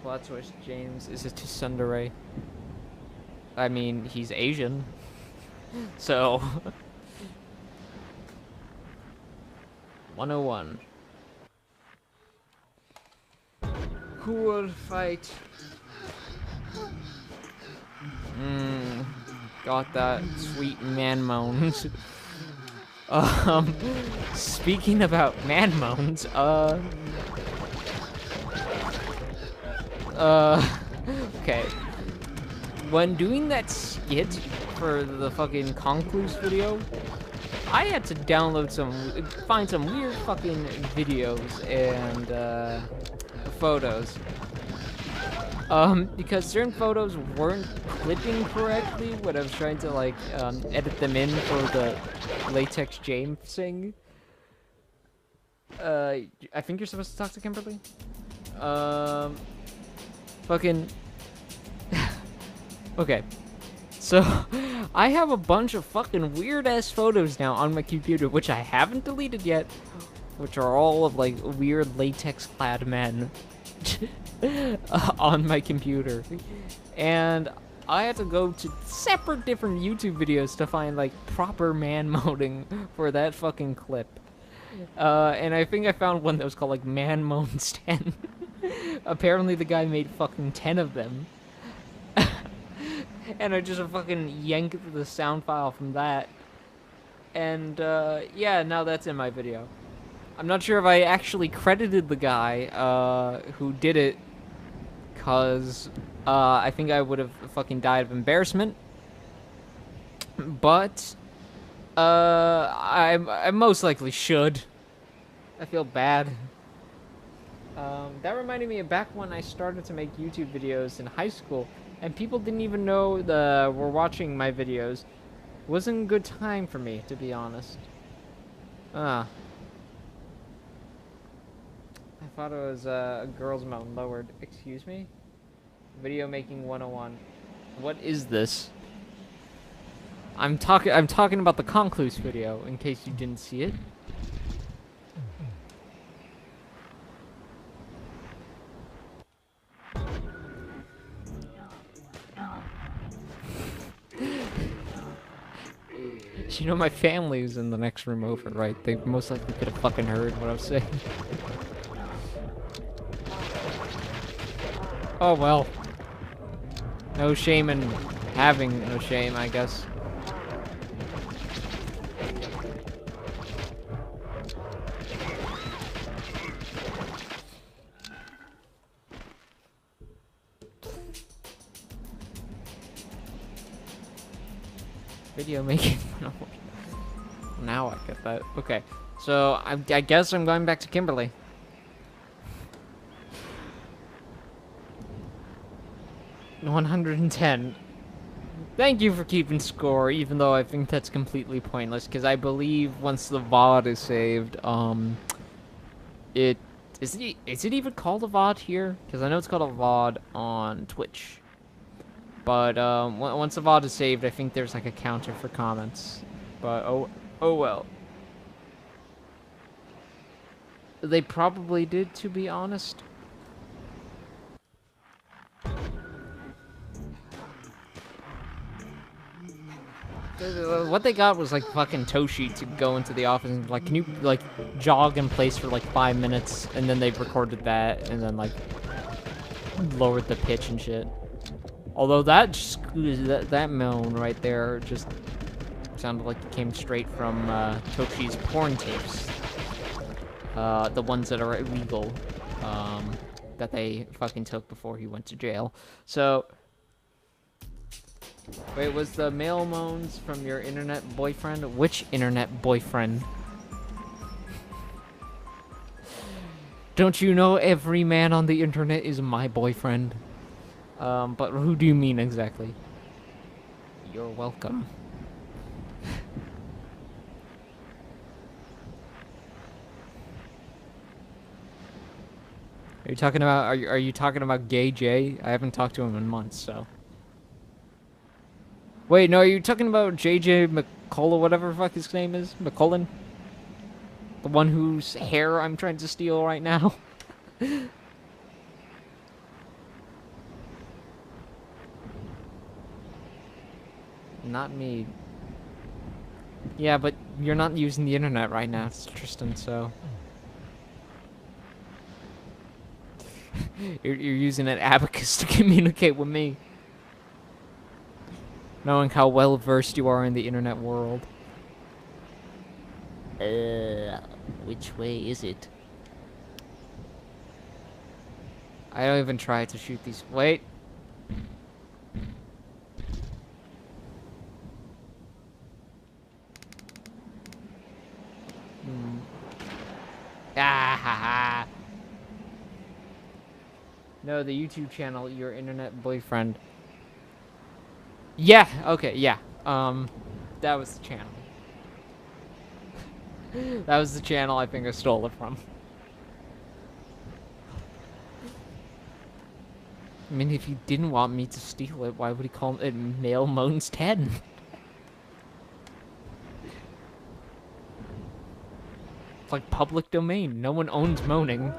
Plot twist, James is a tsundere. I mean, he's Asian. So... 101. Who will fight? Got that sweet man moans. Speaking about man moans, okay. When doing that skit for the fucking Concluse video, I had to find some weird fucking videos and, photos. Because certain photos weren't clipping correctly when I was trying to, like, edit them in for the latex James thing. I think you're supposed to talk to Kimberly? Fucking... Okay. So, I have a bunch of fucking weird-ass photos now on my computer, which I haven't deleted yet, which are all of, like, weird latex-clad men. On my computer, and I had to go to separate different YouTube videos to find like proper man moaning for that fucking clip, and I think I found one that was called like Man Moans 10. Apparently the guy made fucking 10 of them. And I just fucking yanked the sound file from that, and yeah, now that's in my video. I'm not sure if I actually credited the guy who did it, cause I think I would have fucking died of embarrassment. But I most likely should. I feel bad. That reminded me of back when I started to make YouTube videos in high school, and people didn't even know were watching my videos. It wasn't a good time for me, to be honest. I thought it was a girl's moan lowered. Excuse me? Video making 101. What is this? I'm talking about the Concluse video, in case you didn't see it. You know, my family is in the next room over, right? They most likely could have fucking heard what I was saying. Oh well. No shame in having no shame, I guess. Video making. No. Now I get that. Okay, so I guess I'm going back to Kimberly. $110. Thank you for keeping score, even though I think that's completely pointless, because I believe once the VOD is saved, is it even called a VOD here? Because I know it's called a VOD on Twitch. But once the VOD is saved, I think there's like a counter for comments. But oh well. They probably did, to be honest. What they got was like fucking Toshi to go into the office and like, can you like jog in place for like 5 minutes, and then they recorded that and then like lowered the pitch and shit. Although that moan right there just sounded like it came straight from Toshi's porn tapes. The ones that are illegal, that they fucking took before he went to jail. So, wait, was the male moans from your internet boyfriend? Which internet boyfriend? Don't you know every man on the internet is my boyfriend? But who do you mean exactly? You're welcome. Are you talking about, are you talking about Gay Jay? I haven't talked to him in months, so. Wait, no, are you talking about JJ McCullough, whatever the fuck his name is? McCullen? The one whose hair I'm trying to steal right now? Not me. Yeah, but you're not using the internet right now, it's Tristan, so. You're using an abacus to communicate with me. Knowing how well versed you are in the internet world. Which way is it? I don't even try to shoot these. Wait. Ah ha ha. No, the YouTube channel, your internet boyfriend. Yeah, okay, yeah. That was the channel. That was the channel I think I stole it from. I mean, if he didn't want me to steal it, why would he call it Male Moans 10? It's like public domain. No one owns moaning.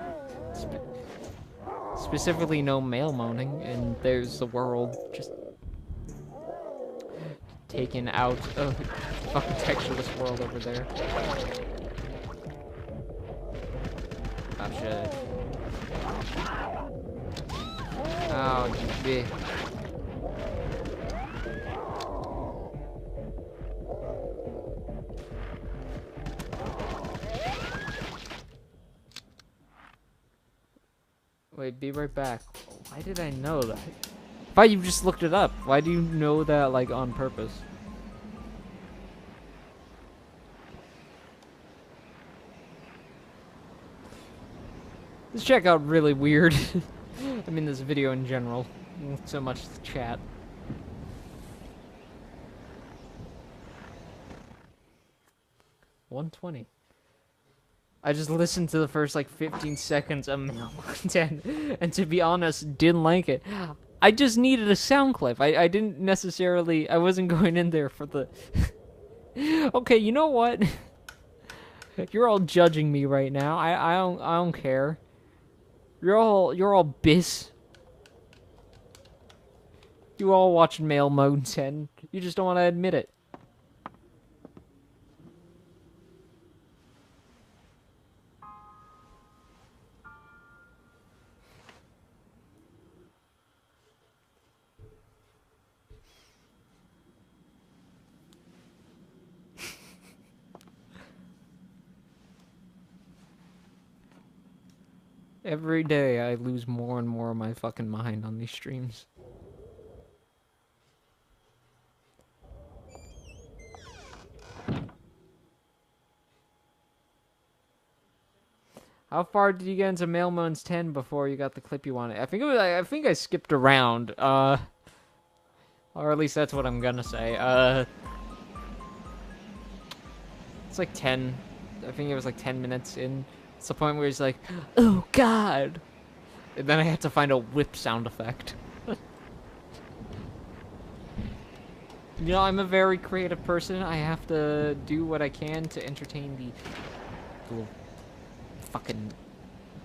Specifically no male moaning, and there's the world just taken out of fucking textureless world over there. Oh shit. Oh gee. Wait, be right back. Why did I know that? I thought you just looked it up. Why do you know that, like, on purpose? This check out really weird. I mean, this video in general. Not so much the chat. $120. I just listened to the first, like, 15 seconds of Male 10, and to be honest, didn't like it. I just needed a sound clip. I didn't necessarily... I wasn't going in there for the... Okay, you know what? You're all judging me right now. I don't care. You're all bis. You all watching Male Mode 10. You just don't want to admit it. Every day I lose more and more of my fucking mind on these streams. How far did you get into Male Moans 10 before you got the clip you wanted? I think I skipped around. Or at least that's what I'm gonna say. It's like 10. I think it was like 10 minutes in. It's the point where he's like, "Oh God," and then I had to find a whip sound effect. You know, I'm a very creative person. I have to do what I can to entertain the little fucking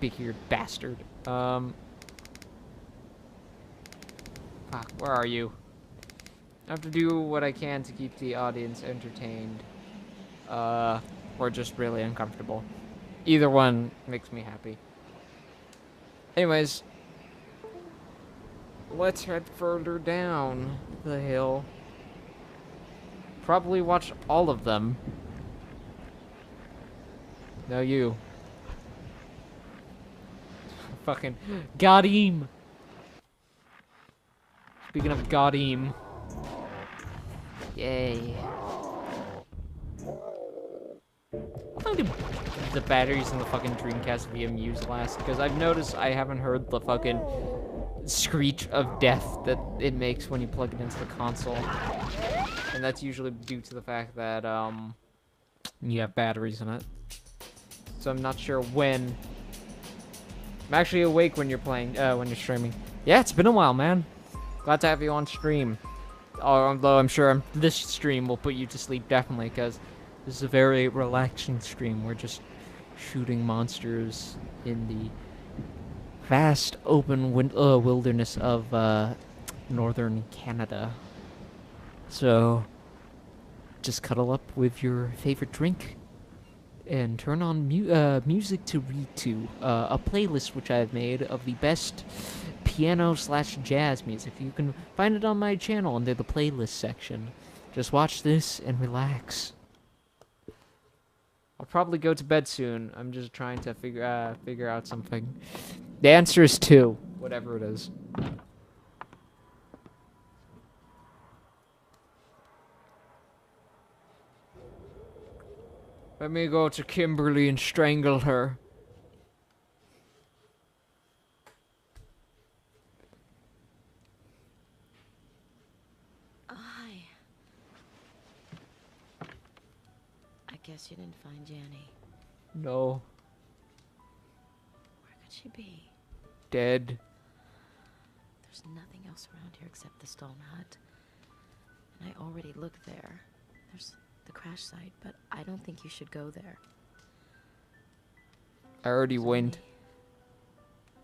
big-eared bastard. Fuck, where are you? I have to do what I can to keep the audience entertained. Or just really uncomfortable. Either one makes me happy. Anyways, let's head further down the hill. Probably watch all of them. No, you. Fucking got him. Speaking of got him. Yay. How did the batteries in the fucking Dreamcast VMUs last? Because I've noticed I haven't heard the fucking screech of death that it makes when you plug it into the console. And that's usually due to the fact that, you have batteries in it. So I'm not sure when. I'm actually awake when you're playing, when you're streaming. Yeah, it's been a while, man. Glad to have you on stream. Although I'm sure this stream will put you to sleep definitely, because this is a very relaxing stream. We're just shooting monsters in the vast open wilderness of northern Canada. So just cuddle up with your favorite drink and turn on music to read to, a playlist which I've made of the best piano/jazz music. You can find it on my channel under the playlist section. Just watch this and relax. I'll probably go to bed soon. I'm just trying to figure out something. The answer is 2, whatever it is. Let me go to Kimberly and strangle her. I guess you didn't find Janny. No. Where could she be? Dead. There's nothing else around here except the stone hut. And I already looked there. There's the crash site, but I don't think you should go there. I already went.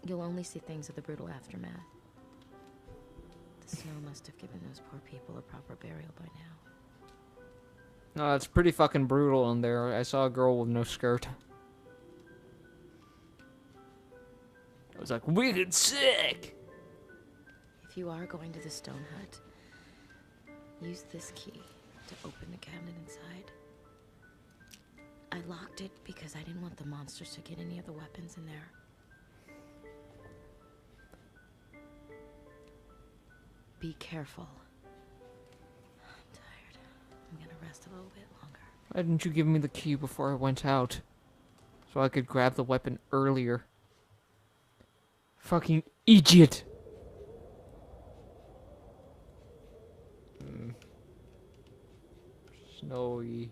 You'll only see things of the brutal aftermath. The snow must have given those poor people a proper burial by now. No, it's pretty fucking brutal in there. I saw a girl with no skirt. I was like, wicked sick! If you are going to the stone hut, use this key to open the cabinet inside. I locked it because I didn't want the monsters to get any of the weapons in there. Be careful. I'm tired. I'm gonna rest a little bit longer. Why didn't you give me the key before I went out? So I could grab the weapon earlier. Fucking idiot! Snowy.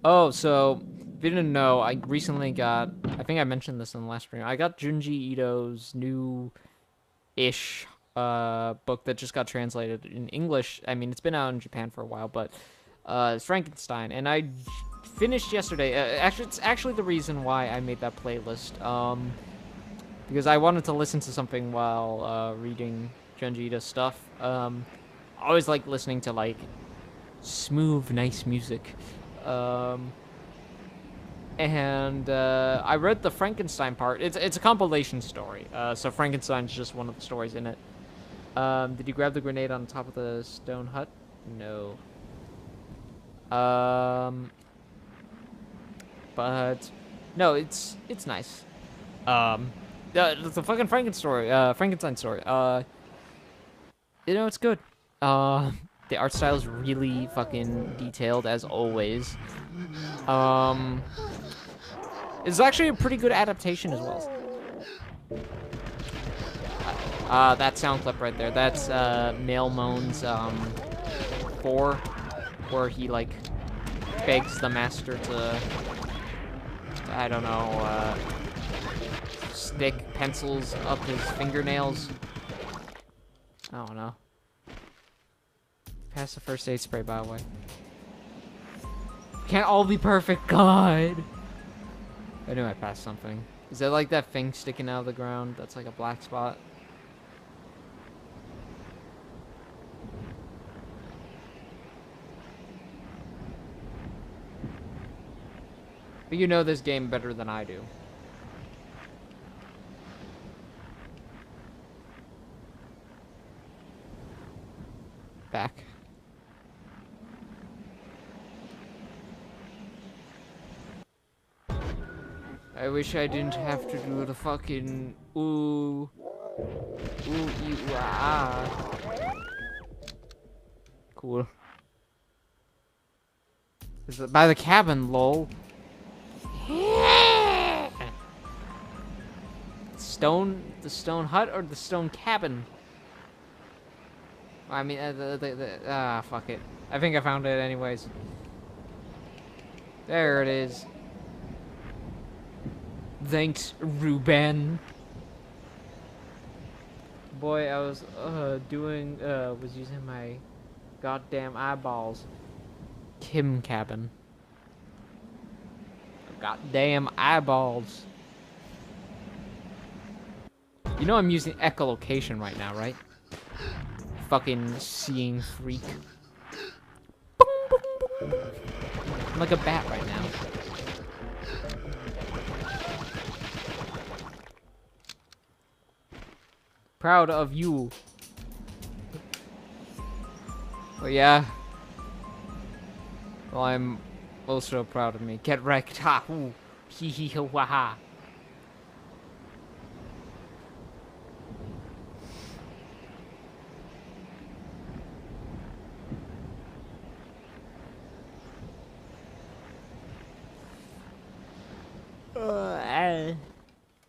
Oh, so if you didn't know, I recently got, I think I mentioned this in the last stream, I got Junji Ito's new-ish book that just got translated in English. I mean, it's been out in Japan for a while, but it's Frankenstein, and I finished yesterday. Actually, it's actually the reason why I made that playlist, because I wanted to listen to something while reading Junji Ito's stuff. I always like listening to, like, smooth, nice music. And I read the Frankenstein part. It's a compilation story. So Frankenstein's just one of the stories in it. Did you grab the grenade on top of the stone hut? No. But no, it's nice. The fucking Frankenstein story. It's good. The art style is really fucking detailed as always. It's actually a pretty good adaptation as well. That sound clip right there, that's Male Moan's 4, where he like begs the master to I don't know, stick pencils up his fingernails. I don't know. Pass the first aid spray, by the way. Can't all be perfect, God. I knew I passed something. Is that like that thing sticking out of the ground? That's like a black spot. But you know this game better than I do. Back. I wish I didn't have to do the fucking ooh, you, ah. Cool. Is it by the cabin, lol? The stone hut or the stone cabin? I mean, fuck it. I think I found it anyways. There it is. Thanks, Ruben. Boy, I was was using my goddamn eyeballs. Kim cabin. Goddamn eyeballs. You know I'm using echolocation right now, right? Fucking seeing freak. I'm like a bat right now. Proud of you. Oh yeah. Well, I'm also proud of me. Get wrecked. Ha hoo. Hee hee ho ha ha.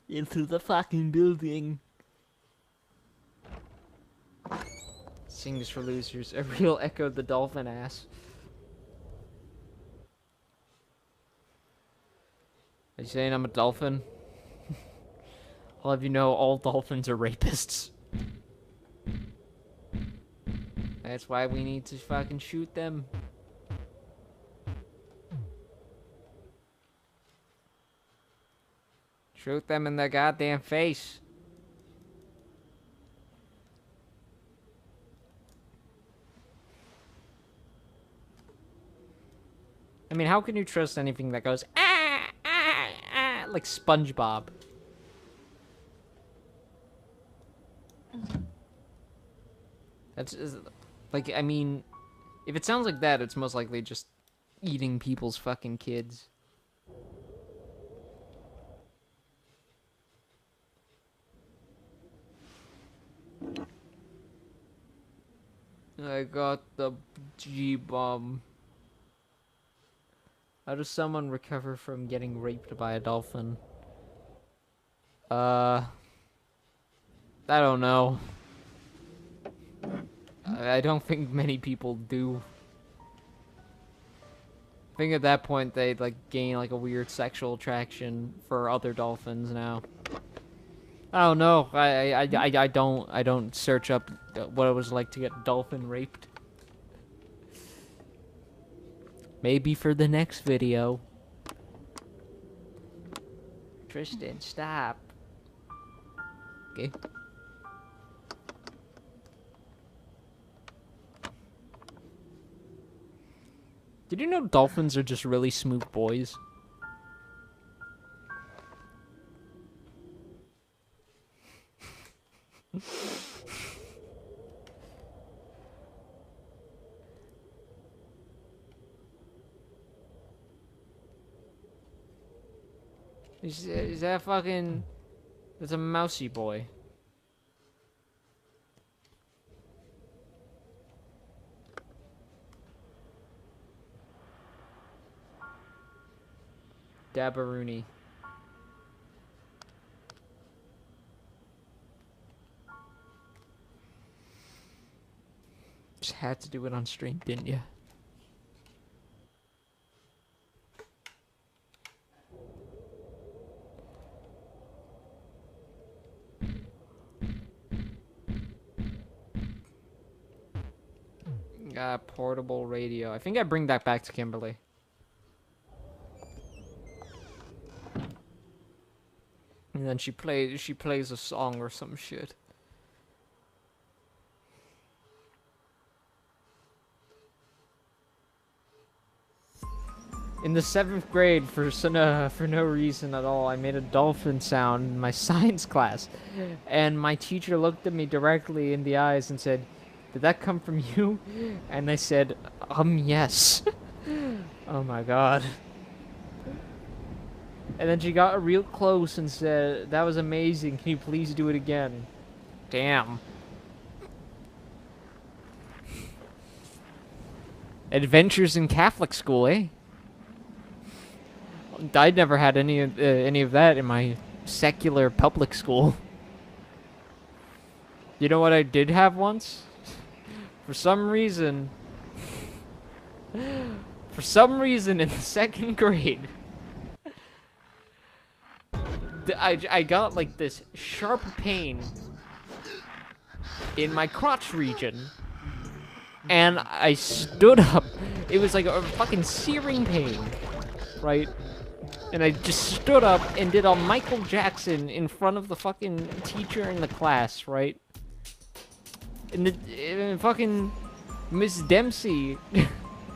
Into the fucking building. Sings for losers. A real Echo the Dolphin ass. Are you saying I'm a dolphin? I'll have you know all dolphins are rapists. That's why we need to fucking shoot them. Shoot them in their goddamn face. I mean, how can you trust anything that goes like SpongeBob? Like, I mean, if it sounds like that, it's most likely just eating people's fucking kids. I got the G-bomb. How does someone recover from getting raped by a dolphin? I don't know. I don't think many people do. I think at that point they'd like gain like a weird sexual attraction for other dolphins now. I don't know. I don't search up what it was like to get dolphin raped. Maybe for the next video. Tristan, stop. Okay. Did you know dolphins are just really smooth boys? Is that fucking... That's a mousy boy. Dabaroony. Just had to do it on stream, didn't you? Portable radio. I think I bring that back to Kimberly. And then she plays a song or some shit. In the 7th grade, for no reason at all, I made a dolphin sound in my science class. And my teacher looked at me directly in the eyes and said, "Did that come from you?" And I said, yes. Oh my god. And then she got real close and said, "That was amazing. Can you please do it again?" Damn. Adventures in Catholic school, eh? I never had any of that in my secular public school. You know what I did have once? For some reason in the 2nd grade, I got like this sharp pain in my crotch region, and I stood up. It was like a fucking searing pain, right? And I just stood up and did a Michael Jackson in front of the fucking teacher in the class, right? And fucking Miss Dempsey,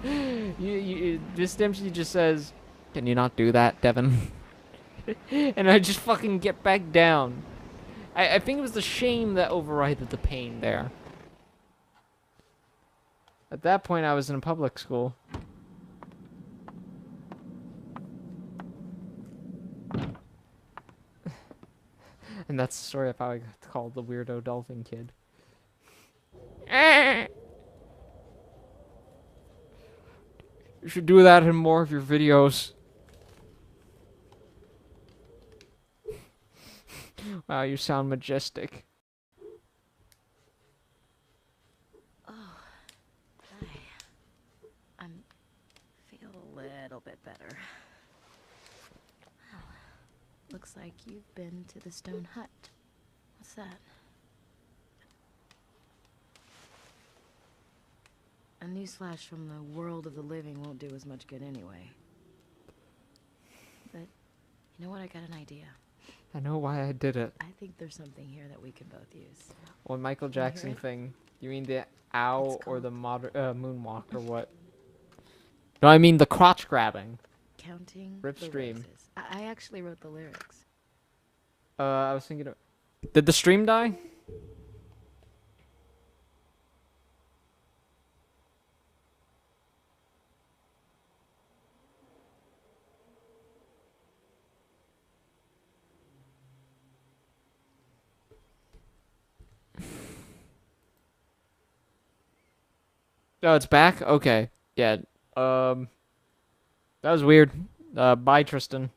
Miss Dempsey just says, "Can you not do that, Devin?" And I just fucking get back down. I think it was the shame that overrided the pain there. At that point, I was in a public school. And that's the story of how I got called the weirdo dolphin kid. You should do that in more of your videos. Wow, you sound majestic. Oh, I feel a little bit better. Well, looks like you've been to the stone hut. What's that? A newsflash from the world of the living won't do as much good anyway. But, you know what? I got an idea. I know why I did it. I think there's something here that we can both use. Well, Michael Jackson thing. You mean the owl or the moonwalk or what? No, I mean the crotch grabbing. Counting Rip the stream. roses. I actually wrote the lyrics. I was thinking of... Did the stream die? Oh, it's back? Okay. Yeah. That was weird. Bye, Tristan.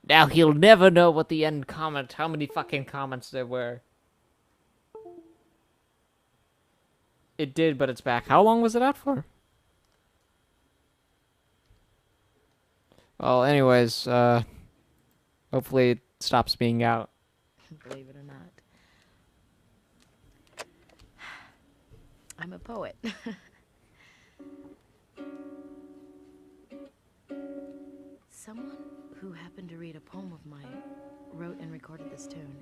Now he'll never know what the end comment, how many fucking comments there were. It did, but it's back. How long was it out for? Well, anyways, hopefully it stops being out. Believe it or not. I'm a poet. Someone who happened to read a poem of mine wrote and recorded this tune.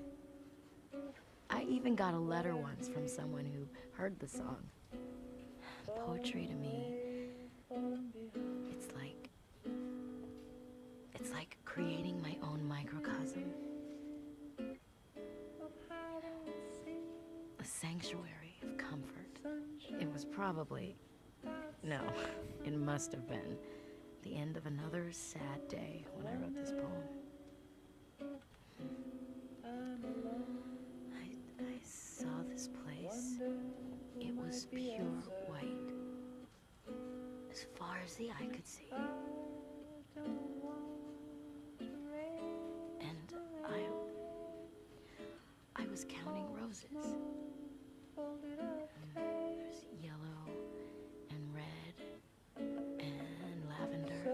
I even got a letter once from someone who heard the song. Poetry to me, it's like creating my own microcosm. A sanctuary of comfort. It was probably, no, it must have been the end of another sad day when I wrote this poem. I saw this place. It was pure white, as far as the eye could see. And I was counting roses. There's yellow and red and lavender.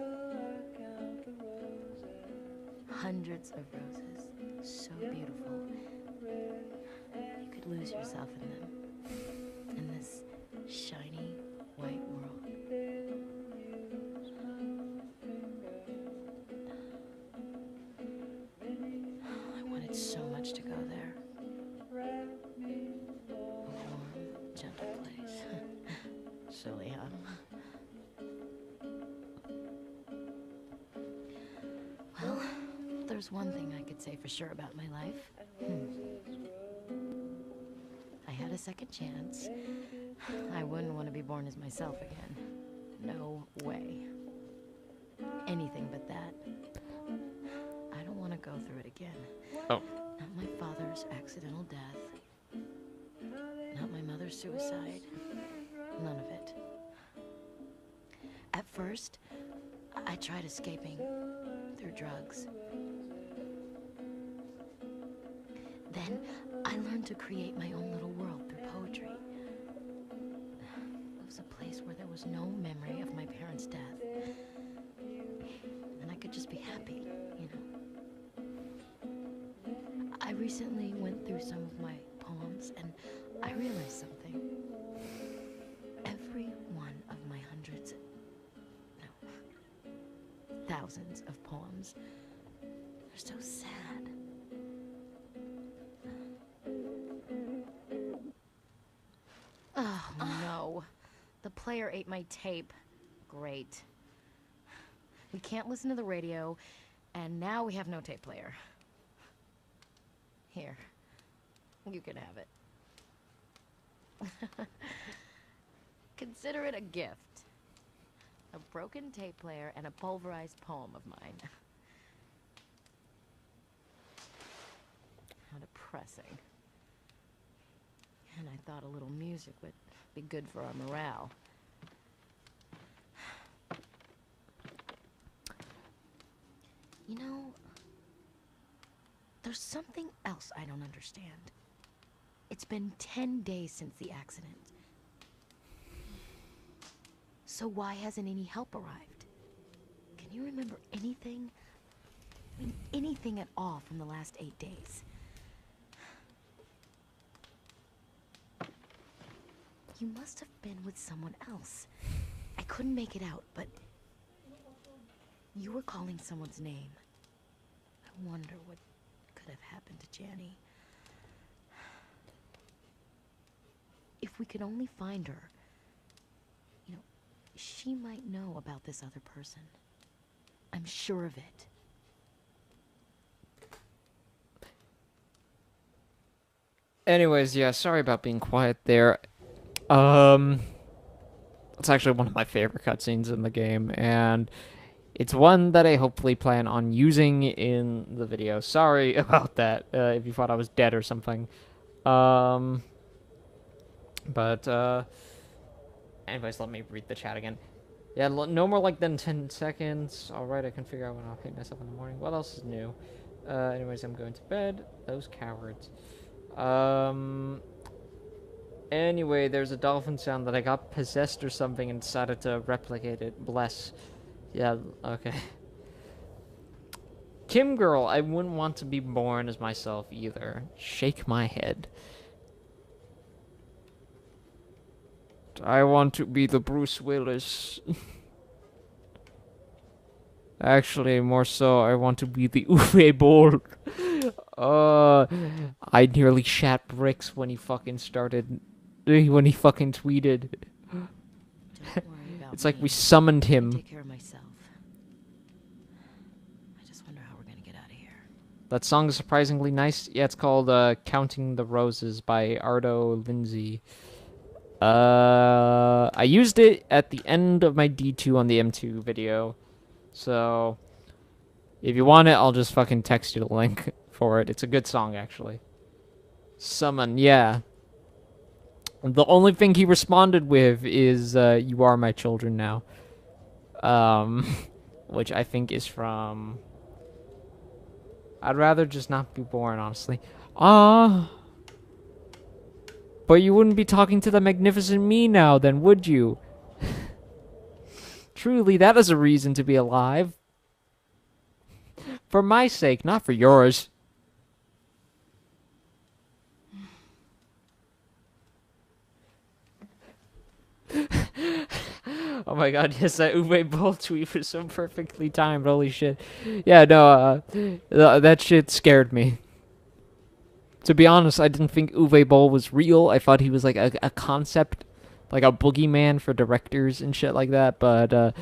Hundreds of roses, so beautiful. You could lose yourself in them, in this shiny white world. I wanted so much to go there. A warm, gentle place. Silly, huh? Well, there's one thing I could say for sure about my life. I had a second chance. I wouldn't want to be born as myself again. No way. Anything but that. I don't want to go through it again. Oh. Not my father's accidental death. Not my mother's suicide. None of it. At first, I tried escaping through drugs. Then, I learned to create my own little world through poetry. It was a place where there was no memory of my parents' death. And I could just be happy, you know. I recently went through some of my poems and I realized something. Every one of my thousands of poems, they're so sad. Oh, no. The player ate my tape. Great. We can't listen to the radio, and now we have no tape player. Here. You can have it. Consider it a gift. A broken tape player and a pulverized poem of mine. How depressing. And I thought a little music would be good for our morale. You know, there's something else I don't understand. It's been 10 days since the accident. So why hasn't any help arrived? Can you remember anything? I mean, anything at all from the last 8 days? You must have been with someone else. I couldn't make it out, but you were calling someone's name. I wonder what could have happened to Janny. If we could only find her, you know, she might know about this other person. I'm sure of it. Anyways, yeah, sorry about being quiet there. It's actually one of my favorite cutscenes in the game, and it's one that I hopefully plan on using in the video. Sorry about that, if you thought I was dead or something. But, anyways, let me read the chat again. Yeah, no more like than 10 seconds. Alright, I can figure out when I'll hate myself in the morning. What else is new? Anyways, I'm going to bed. Those cowards. Anyway, there's a dolphin sound that I got possessed or something and decided to replicate it. Bless. Yeah, okay. Kim Girl, I wouldn't want to be born as myself either. Shake my head. I want to be the Bruce Willis. Actually, more so, I want to be the Uwe Boll. I nearly shat bricks when he fucking started. When he fucking tweeted. Don't worry about It's like me. we summoned I can him. take care of myself. I just wonder how we're gonna get out of here. That song is surprisingly nice. Yeah, it's called Counting the Roses by Ardo Lindsay. I used it at the end of my D2 on the M2 video. So, if you want it, I'll just fucking text you the link for it. It's a good song, actually. Summon, yeah. The only thing he responded with is, you are my children now. Which I think is from... I'd rather just not be born, honestly. But you wouldn't be talking to the magnificent me now, then, would you? Truly, that is a reason to be alive. For my sake, not for yours. Oh my god, yes, that Uwe Boll tweet was so perfectly timed, holy shit. Yeah, no, that shit scared me. To be honest, I didn't think Uwe Boll was real. I thought he was like a concept, like a boogeyman for directors and shit like that, but,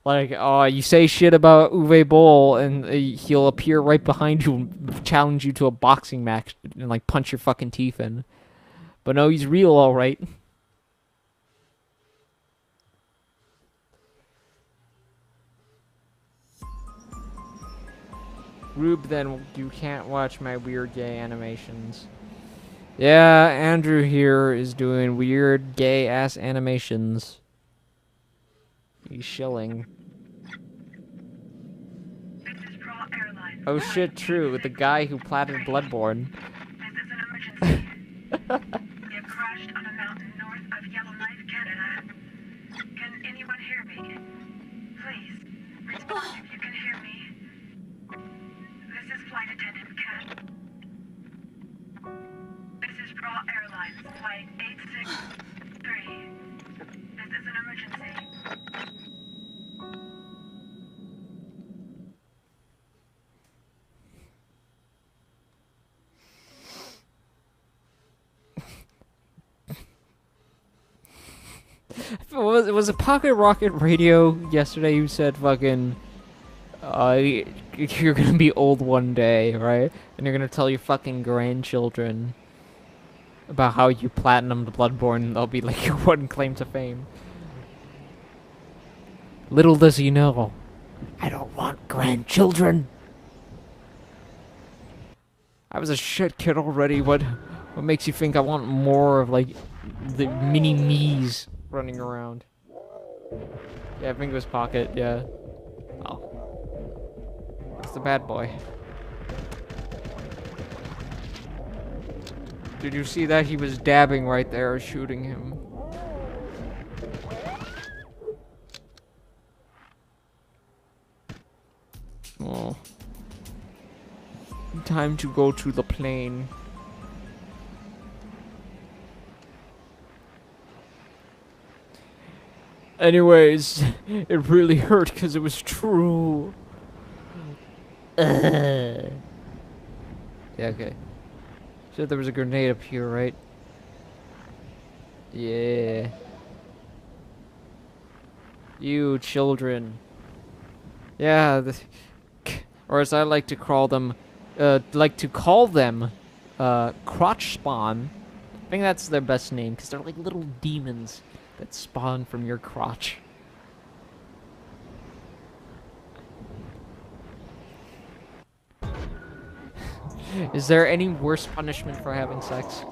like, you say shit about Uwe Boll and he'll appear right behind you and challenge you to a boxing match and, like, punch your fucking teeth in. But no, he's real, alright. Rube, then you can't watch my weird gay animations. Yeah, Andrew here is doing weird gay-ass animations. He's shilling. Oh shit, true, with the guy who platted Bloodborne. This is an emergency. We have crashed on a mountain north of Yellowknife, Canada. Can anyone hear me? Please, respond if you can hear me. This is Flight Attendant Kat. This is Raw Airlines, Flight 863. This is an emergency. Was it Pocket Rocket Radio yesterday who said fucking, you're gonna be old one day, right? And you're gonna tell your fucking grandchildren about how you platinumed Bloodborne and they'll be like your one claim to fame. Little does he know, I don't want grandchildren. I was a shit kid already. What makes you think I want more of, like, the mini-me's running around? Yeah, I think it was Pocket, yeah. Oh. It's the bad boy. Did you see that? He was dabbing right there, shooting him. Oh. Time to go to the plane. Anyways, it really hurt because it was true. Yeah, okay. So there was a grenade up here, right? Yeah. You children. Yeah, or as I like to call them, crotch spawn. I think that's their best name, because they're like little demons that spawn from your crotch. Is there any worse punishment for having sex?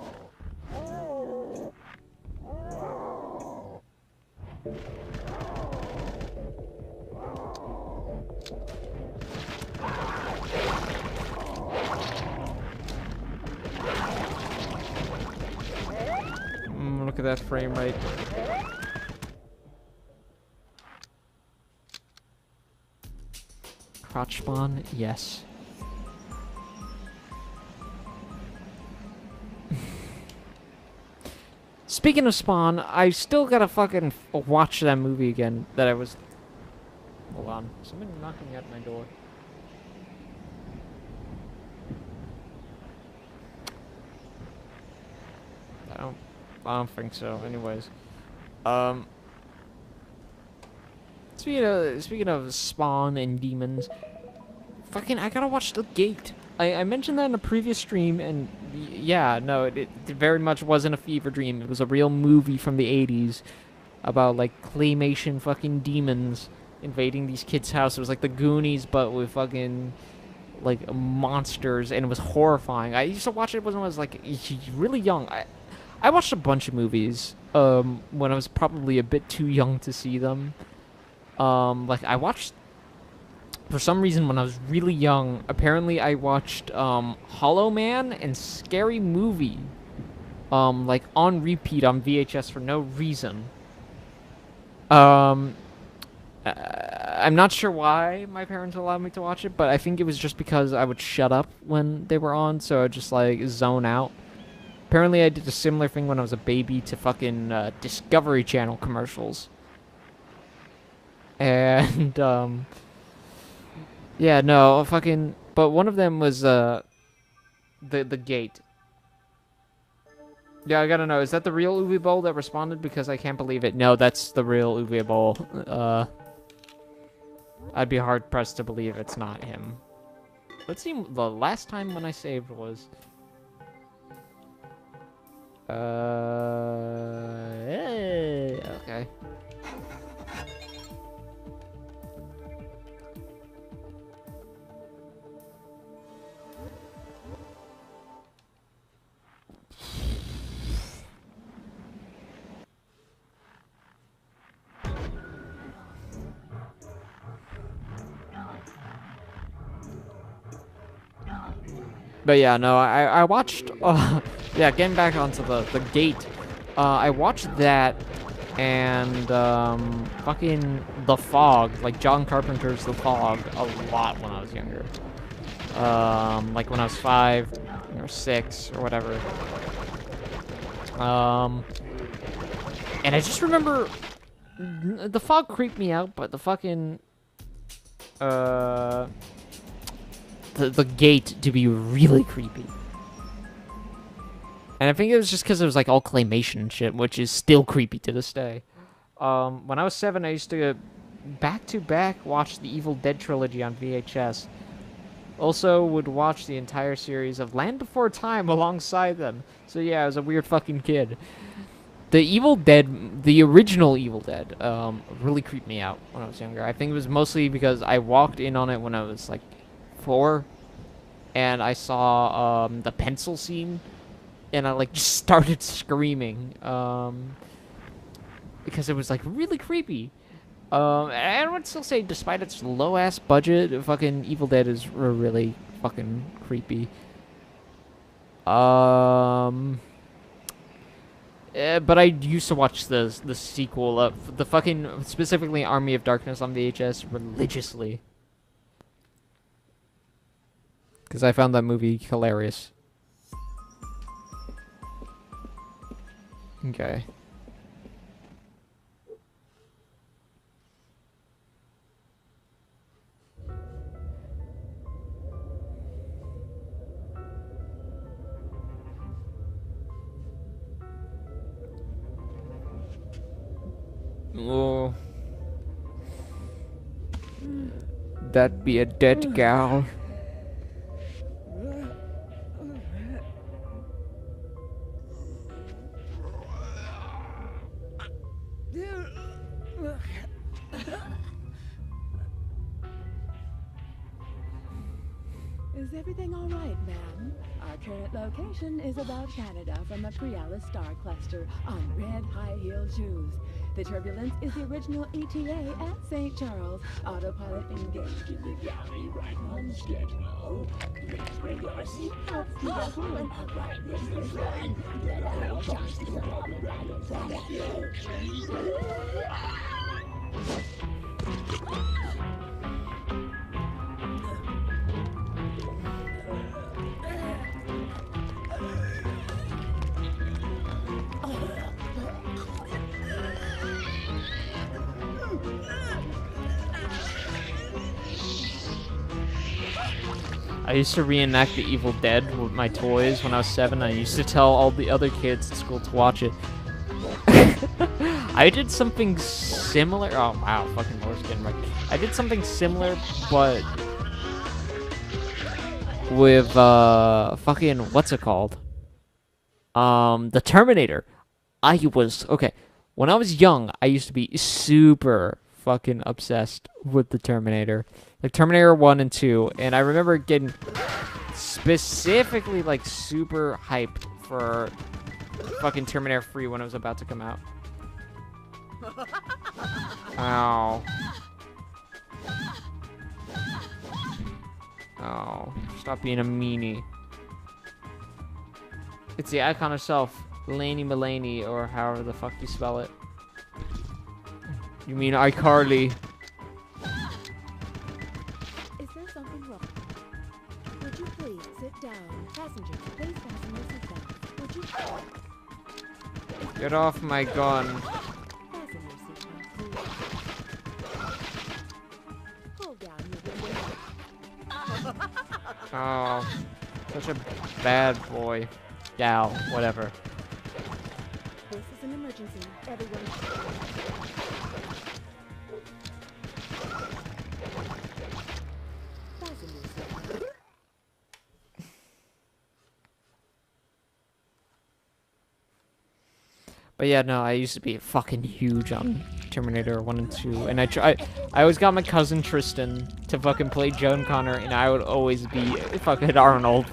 that frame rate. Crotch spawn? Yes. Speaking of Spawn, I still gotta fucking watch that movie again that I was... Hold on. Somebody knocking at my door. I don't think so. Anyways. Speaking of Spawn and demons, fucking I gotta watch The Gate. I mentioned that in a previous stream, and yeah, no, it very much wasn't a fever dream. It was a real movie from the 80s about, like, claymation fucking demons invading these kids' house. It was like the Goonies, but with fucking, like, monsters, and it was horrifying. I used to watch it when I was, like, really young. I watched a bunch of movies when I was probably a bit too young to see them. Like, I watched... For some reason, when I was really young, apparently I watched Hollow Man and Scary Movie, like on repeat on VHS for no reason. I'm not sure why my parents allowed me to watch it, but I think it was just because I would shut up when they were on, so I'd just like zone out. Apparently, I did a similar thing when I was a baby to fucking Discovery Channel commercials. And yeah, no, fucking... But one of them was, the Gate. Yeah, I gotta know, is that the real Uwe Boll that responded? Because I can't believe it. No, that's the real Uwe Boll. I'd be hard-pressed to believe it's not him. Let's see, the last time when I saved was... okay. But yeah, no, I watched, yeah, getting back onto the Gate, I watched that, and, fucking The Fog, like John Carpenter's The Fog, a lot when I was younger. Like when I was 5, or 6, or whatever. And I just remember, The Fog creeped me out, but the fucking, the Gate to be really creepy. And I think it was just because it was like all claymation and shit, which is still creepy to this day. When I was 7, I used to back-to-back watch the Evil Dead trilogy on VHS. Also would watch the entire series of Land Before Time alongside them. So yeah, I was a weird fucking kid. The Evil Dead, the original Evil Dead, really creeped me out when I was younger. I think it was mostly because I walked in on it when I was like 4, and I saw the pencil scene, and I like just started screaming because it was like really creepy. And I would still say, despite its low ass budget, fucking Evil Dead is really fucking creepy. But I used to watch the sequel of the fucking, specifically Army of Darkness on VHS religiously. Because I found that movie hilarious. Okay. Oh. That be a dead gal. Is everything all right, ma'am? Our current location is above Canada from a Prialis star cluster on red high heel shoes. The turbulence is the original ETA at St. Charles. Autopilot engaged in the galley right on schedule. Please bring your seatbelts to the crew and upright this line. I'll charge the Colorado from I used to reenact The Evil Dead with my toys when I was 7. I used to tell all the other kids at school to watch it. I did something similar. Oh wow, fucking horse getting right. I did something similar, but with fucking what's it called? The Terminator. I was okay. When I was young, I used to be super fucking obsessed with the Terminator. Like Terminator 1 and 2, and I remember getting specifically like super hyped for fucking Terminator 3 when it was about to come out. Ow. Oh, stop being a meanie. It's the icon itself, Laney Mulaney, or however the fuck you spell it. You mean iCarly. Is there something wrong? Would you please sit down? Passengers, please fasten your seatbelts. Would you Get off my gun. fasten your seatbelts, please? Pull down your window. Oh, such a bad boy. Gal, whatever. This is an emergency. Everyone. Fasten your seatbelts. But yeah, no, I used to be fucking huge on Terminator 1 and 2, and I always got my cousin Tristan to fucking play Joan Connor, and I would always be fucking Arnold,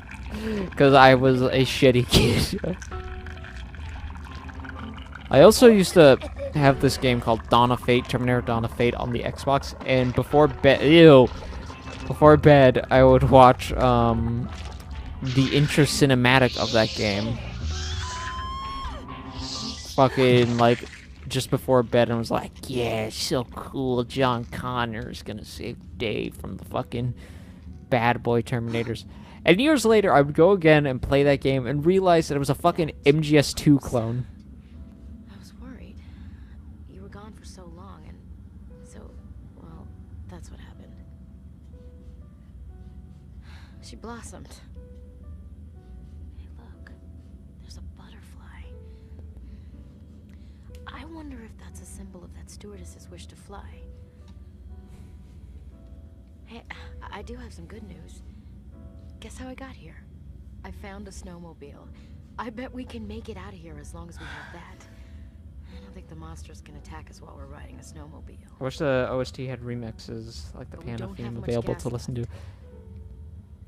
because I was a shitty kid. I also used to have this game called Dawn of Fate, Terminator Dawn of Fate on the Xbox, and before bed, I would watch, the intro cinematic of that game. Fucking, like, just before bed, and was like, yeah, so cool, John Connor's gonna save Dave from the fucking bad boy Terminators. And years later, I would go again and play that game and realize that it was a fucking MGS2 clone. I was worried. You were gone for so long, and so, well, that's what happened. She blossomed. Hey, look. There's a butterfly. I wonder if that's a symbol of that stewardess's wish to fly. Hey, I do have some good news. Guess how I got here? I found a snowmobile. I bet we can make it out of here as long as we have that. I don't think the monsters can attack us while we're riding a snowmobile. I wish the OST had remixes, like the But we piano don't have theme, much available gas to listen to. left.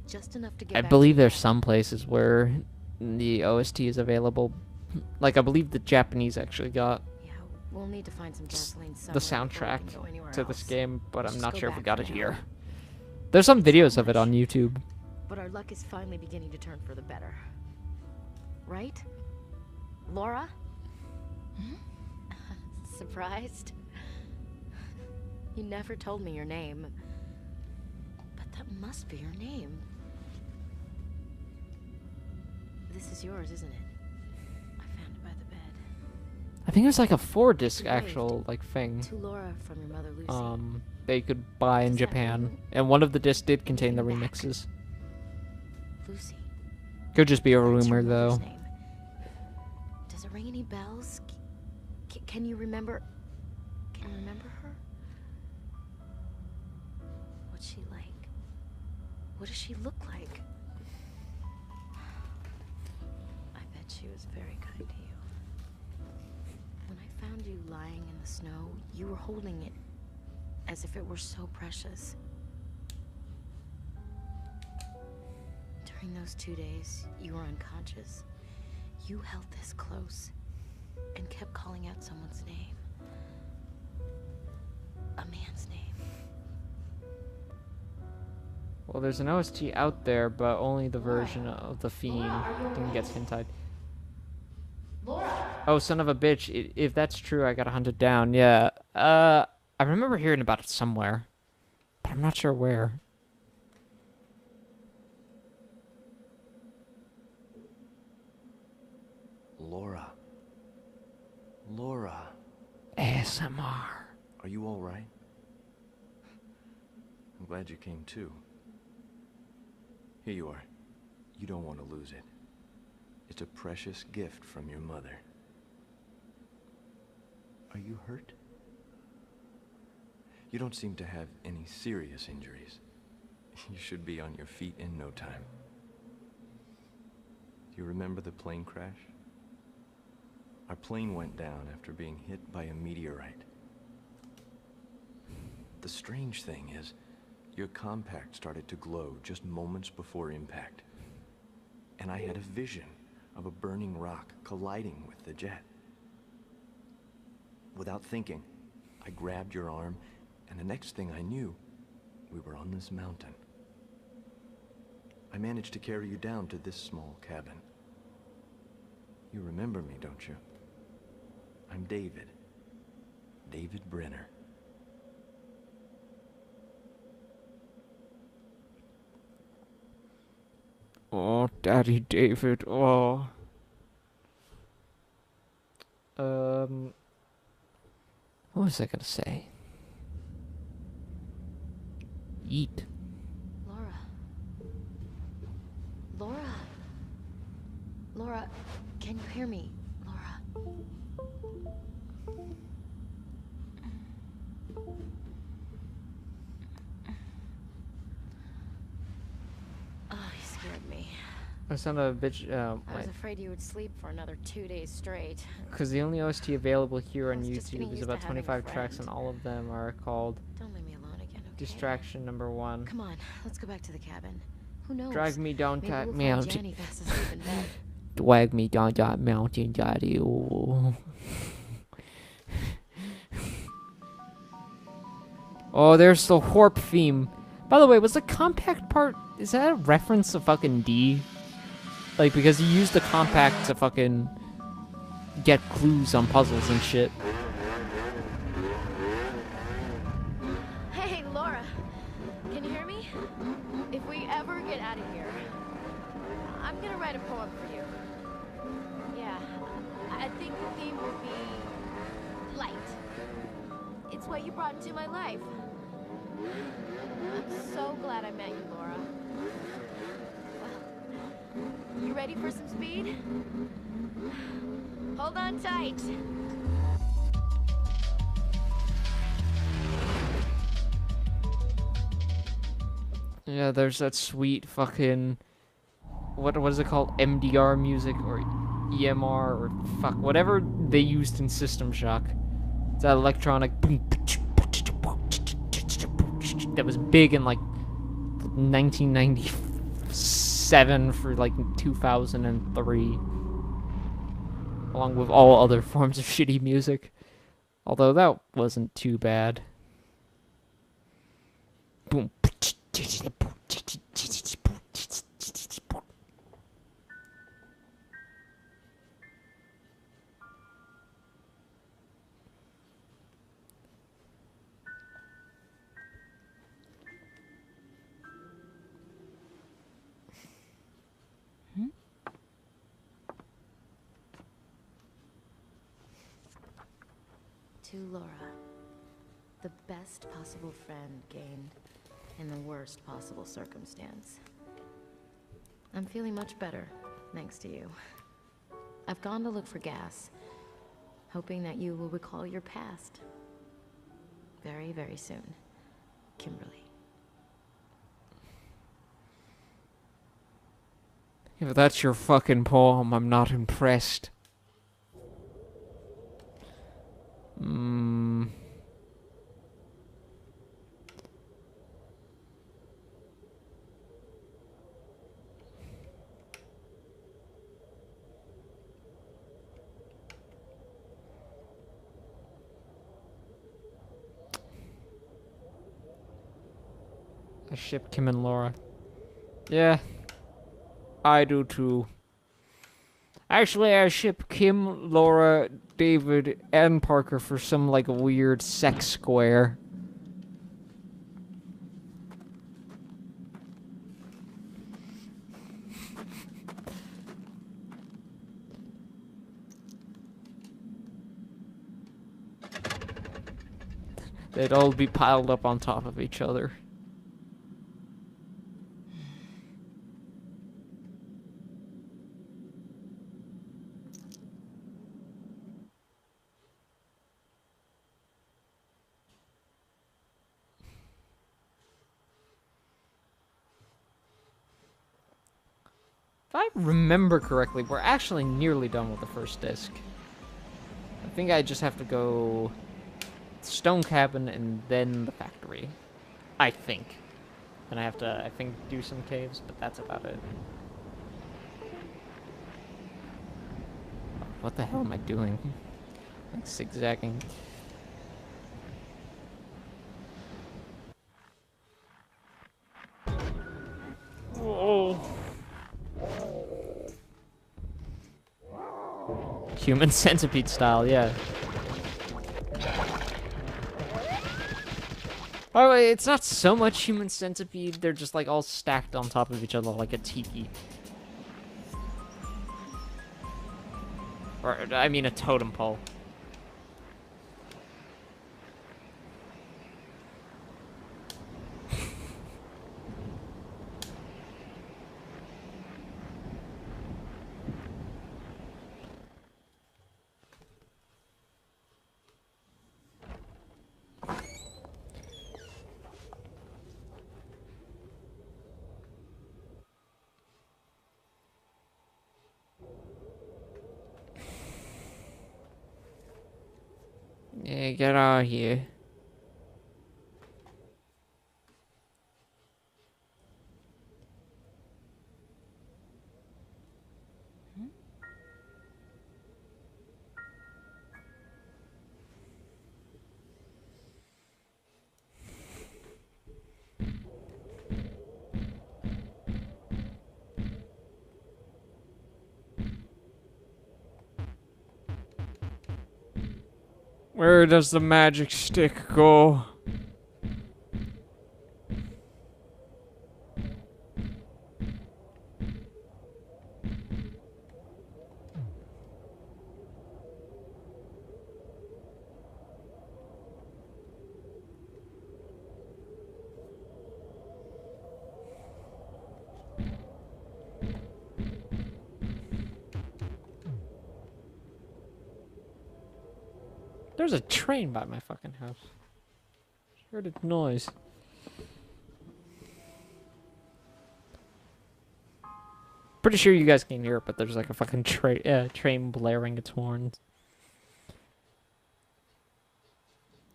Just enough to get I back believe to there's Japan. some places where the OST is available. Like, I believe the Japanese actually got Yeah, we'll need to find some gasoline the somewhere before we soundtrack can go anywhere to this else. game, but I'm Just not go sure if we back got for it now. here. There's some videos of it on YouTube. But our luck is finally beginning to turn for the better. Right? Laura? Surprised? You never told me your name. But that must be your name. This is yours, isn't it? I found it by the bed. I think it was like a 4-disc You actual, like, thing. To Laura from your mother, Lucy. They could buy in Does that Japan. ring- And one of the discs did contain the Ring back. remixes. Lucy. Could just be a That's your rumor, mother's though. name. Does it ring any bells? Can you remember? Can you remember her? What's she like? What does she look like? I bet she was very kind to you. When I found you lying in the snow, you were holding it as if it were so precious. During those 2 days, you were unconscious. You held this close and kept calling out someone's name. a man's name. Well, there's an OST out there, but only the version of the Fiend thing gets hinted. Oh, son of a bitch. If that's true, I gotta hunt it down. Yeah. I remember hearing about it somewhere, but I'm not sure where. Laura. Laura. ASMR. Are you all right? I'm glad you came too. Here you are. You don't want to lose it. It's a precious gift from your mother. Are you hurt? You don't seem to have any serious injuries. You should be on your feet in no time. Do you remember the plane crash? Our plane went down after being hit by a meteorite. The strange thing is, your compact started to glow just moments before impact. And I had a vision of a burning rock colliding with the jet. Without thinking, I grabbed your arm, and the next thing I knew, we were on this mountain. I managed to carry you down to this small cabin. You remember me, don't you? I'm David. David Brenner. Oh, Daddy David. Oh. What was I gonna say? Eat. Laura. Laura. Laura, can you hear me? Laura. Oh, you scared me. I son of a bitch. I was afraid you would sleep for another 2 days straight. Because the only OST available here on I was just getting YouTube is used to about having a 25 tracks, friend. and all of them are called Don't leave me alone again, okay? Distraction Number 1. Come on, let's go back to the cabin. Who knows? Drag me down Maybe that we'll mountain. find Janny fast asleep in bed. Drag me down that mountain, Daddy. Oh. Oh, there's the Horp theme. By the way, was the compact part, is that a reference to fucking D? Like, because you used the compact to fucking get clues on puzzles and shit. Hey, Laura. Can you hear me? If we ever get out of here, I'm gonna write a poem for you. Yeah, I think the theme will be light. It's what you brought into my life. I'm so glad I met you, Laura. Well, you ready for some speed? Hold on tight. Yeah, there's that sweet fucking, what is it called? MDR music or EMR or fuck, whatever they used in System Shock. It's that electronic boom that was big in like 1997 for like 2003, along with all other forms of shitty music. Although that wasn't too bad. Boom. To Laura, the best possible friend gained in the worst possible circumstance. I'm feeling much better, thanks to you. I've gone to look for gas, hoping that you will recall your past. Very, very soon. Kimberly. If that's your fucking poem, I'm not impressed. I ship Kim and Laura. Yeah, I do too. Actually, I ship Kim, Laura, David, and Parker for some, like, weird sex square. They'd all be piled up on top of each other. If I remember correctly, we're actually nearly done with the first disc. I think I just have to go Stone Cabin and then the factory. I think. And I have to, I think, do some caves, but that's about it. What the hell am I doing? Like zigzagging. Whoa. Human centipede style, yeah. By the way, it's not so much human centipede, they're just like all stacked on top of each other like a tiki. Or, I mean a totem pole. Yeah, get out of here. Where does the magic stick go? There's a train by my fucking house. Heard its noise. Pretty sure you guys can hear it, but there's like a fucking train blaring its horns.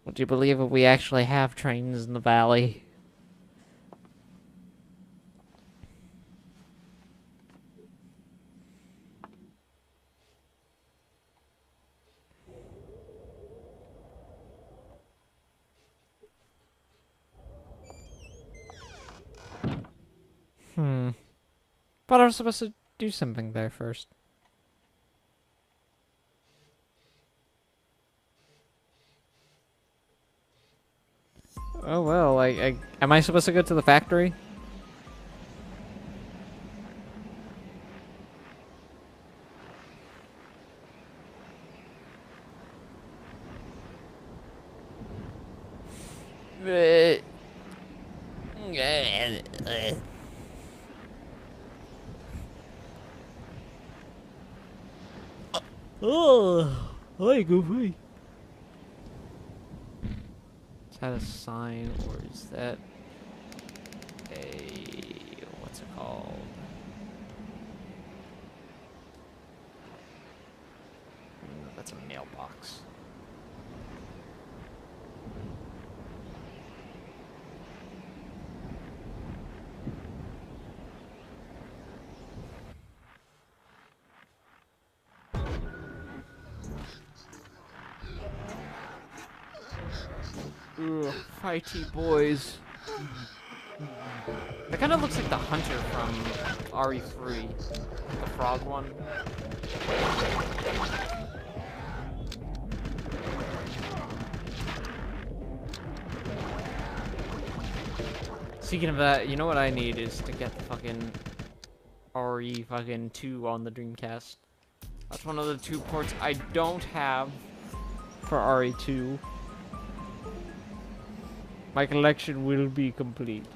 Would you believe it? We actually have trains in the valley. But I was supposed to do something there first. Oh well, am I supposed to go to the factory? Oh, hi, Goofy. Is that a sign, or is that a, what's it called? No, that's a mailbox. Ugh, fighty boys. That kind of looks like the hunter from RE3, the frog one. Speaking of that, you know what I need is to get the fucking RE fucking 2 on the Dreamcast. That's one of the 2 ports I don't have for RE2. My collection will be complete.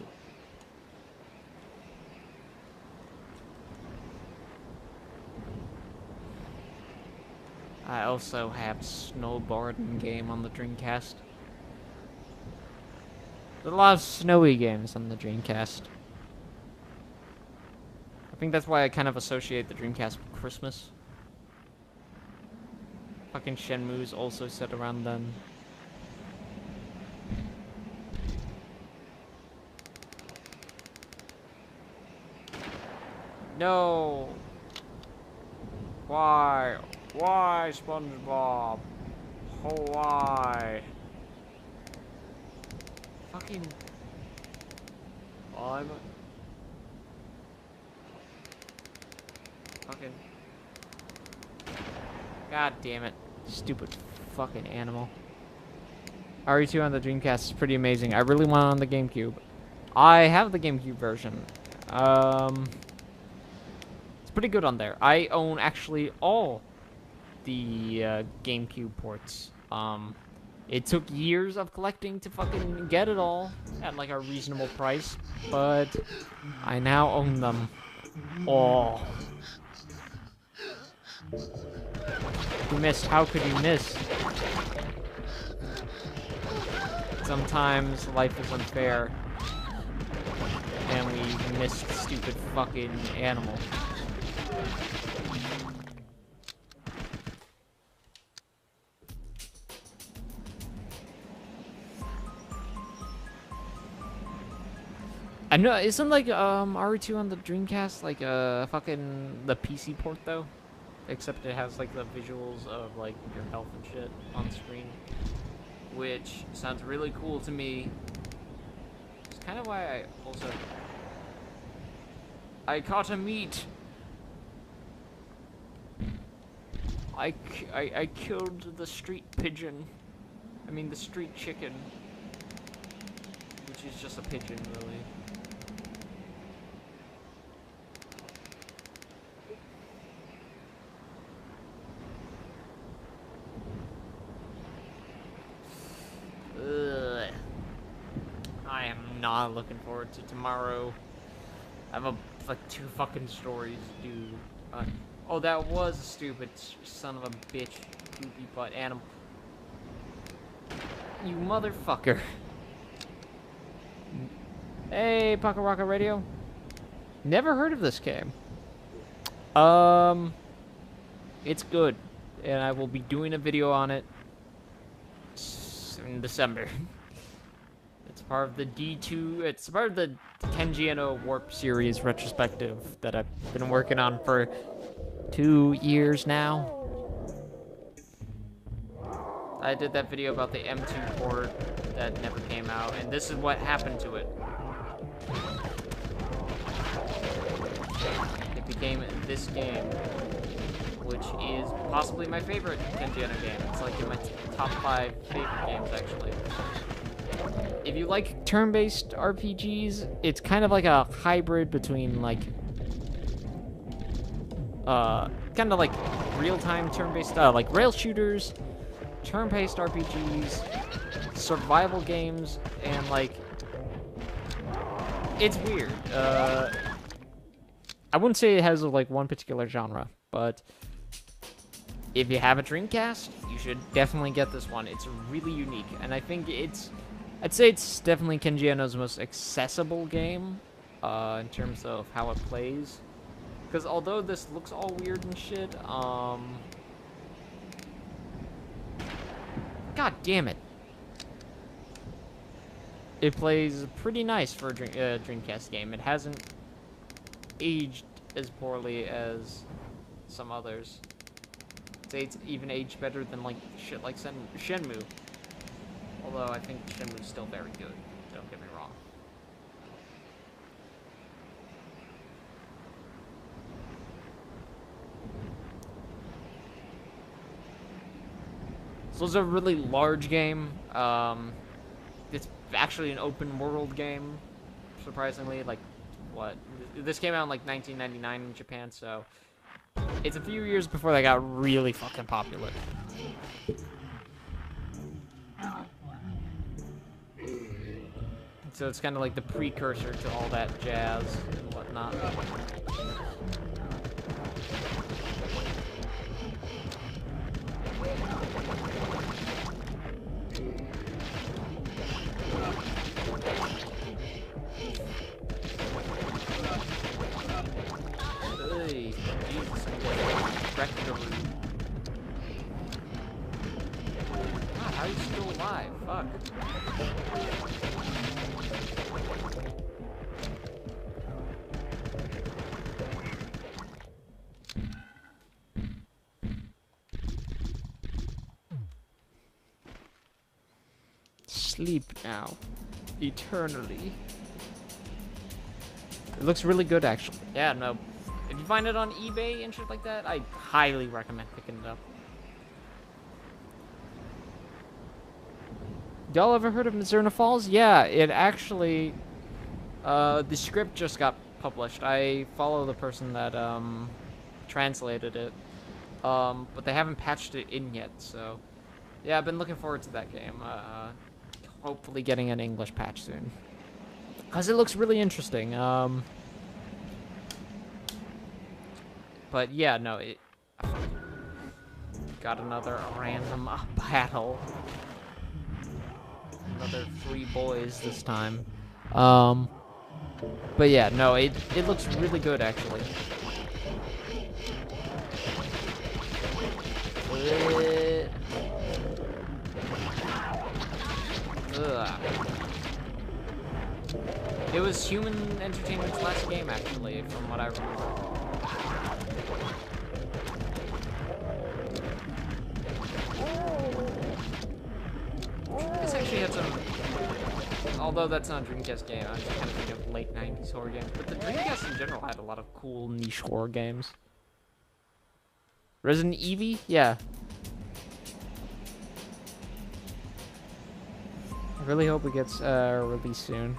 I also have snowboarding game on the Dreamcast. There's a lot of snowy games on the Dreamcast. I think that's why I kind of associate the Dreamcast with Christmas. Fucking Shenmue's also set around then. No! Why? Why, SpongeBob? Why? Fucking... I'm... Fucking... God damn it. Stupid fucking animal. RE2 on the Dreamcast is pretty amazing. I really want it on the GameCube. I have the GameCube version. It's pretty good on there. I own actually all the GameCube ports. It took years of collecting to fucking get it all at like a reasonable price, but I now own them all. You missed. How could you miss? Sometimes life is unfair, and we miss the stupid fucking animal. I know, isn't like RE2 on the Dreamcast like fucking the PC port though? Except it has like the visuals of like your health and shit on screen, which sounds really cool to me. It's kind of why I caught a meat. I killed the street pigeon. I mean the street chicken, which is just a pigeon really. I am not looking forward to tomorrow. I have like 2 fucking stories, dude. Oh, that was a stupid son of a bitch, poopy butt animal. You motherfucker. Hey, Paka Raka Radio. Never heard of this game. It's good, and I will be doing a video on it in December. It's part of the D2, it's part of the Kenji Warp series retrospective that I've been working on for 2 years now. I did that video about the M2 port that never came out, and this is what happened to it. It became this game, which is possibly my favorite Kenji game. It's like in my top 5 favorite games, actually. If you like turn-based RPGs, it's kind of like a hybrid between like kind of like real-time turn-based like rail shooters, turn-based RPGs, survival games, and like it's weird. I wouldn't say it has like one particular genre, but if you have a Dreamcast, you should definitely get this one. It's really unique, and I think I'd say it's definitely Kenji most accessible game in terms of how it plays. Because although this looks all weird and shit, God damn it. It plays pretty nice for a Dreamcast game. It hasn't aged as poorly as some others. I'd say it's even aged better than like shit like Shenmue. Although I think Shenmue's still very good, don't get me wrong. So it's a really large game. It's actually an open world game, surprisingly. Like, what? This came out in like 1999 in Japan, so it's a few years before they got really fucking popular. So it's kind of like the precursor to all that jazz and whatnot. Hey, Jesus, I'm getting wrecked over. God, how are you still alive? Fuck. Sleep now, eternally. It looks really good, actually. Yeah, no. If you find it on eBay and shit like that, I highly recommend picking it up. Y'all ever heard of Mizurna Falls? Yeah, it actually, the script just got published. I follow the person that, translated it. But they haven't patched it in yet, so. Yeah, I've been looking forward to that game. Hopefully getting an English patch soon. Because it looks really interesting. But yeah, no, it... Got another random battle. Another 3 boys this time. But yeah, no, it looks really good, actually. Ugh. It was Human Entertainment's last game, actually, from what I remember. This actually had some... Although that's not a Dreamcast game, I'm just kind of thinking of late 90s horror games. But the Dreamcast in general had a lot of cool niche horror games. Resident Evil? Yeah. I really hope it gets released soon.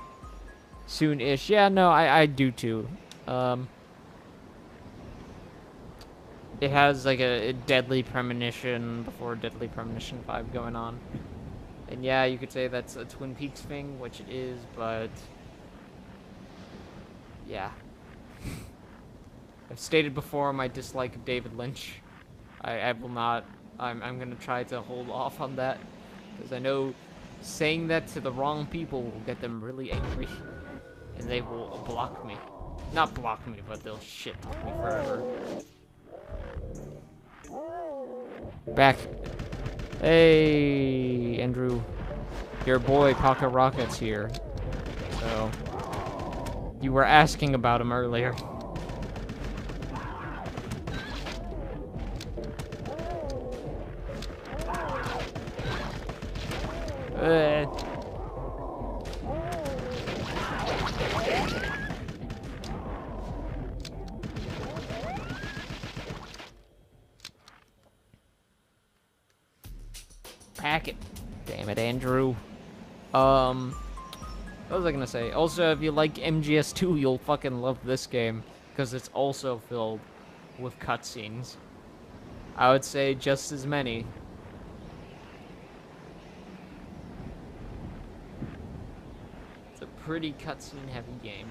Soon-ish. Yeah, no, I do too. It has like a Deadly Premonition before Deadly Premonition 5 going on. And yeah, you could say that's a Twin Peaks thing, which it is, but... Yeah. I've stated before my dislike of David Lynch. I will not... I'm gonna try to hold off on that. Because I know saying that to the wrong people will get them really angry. And they will block me. Not block me, but they'll shit talk me forever. Back. Hey, Andrew. Your boy Pocket Rocket's here. So, you were asking about him earlier. Pack it. Damn it, Andrew. What was I gonna say? Also, if you like MGS2, you'll fucking love this game, because it's also filled with cutscenes. I would say just as many. It's a pretty cutscene heavy game.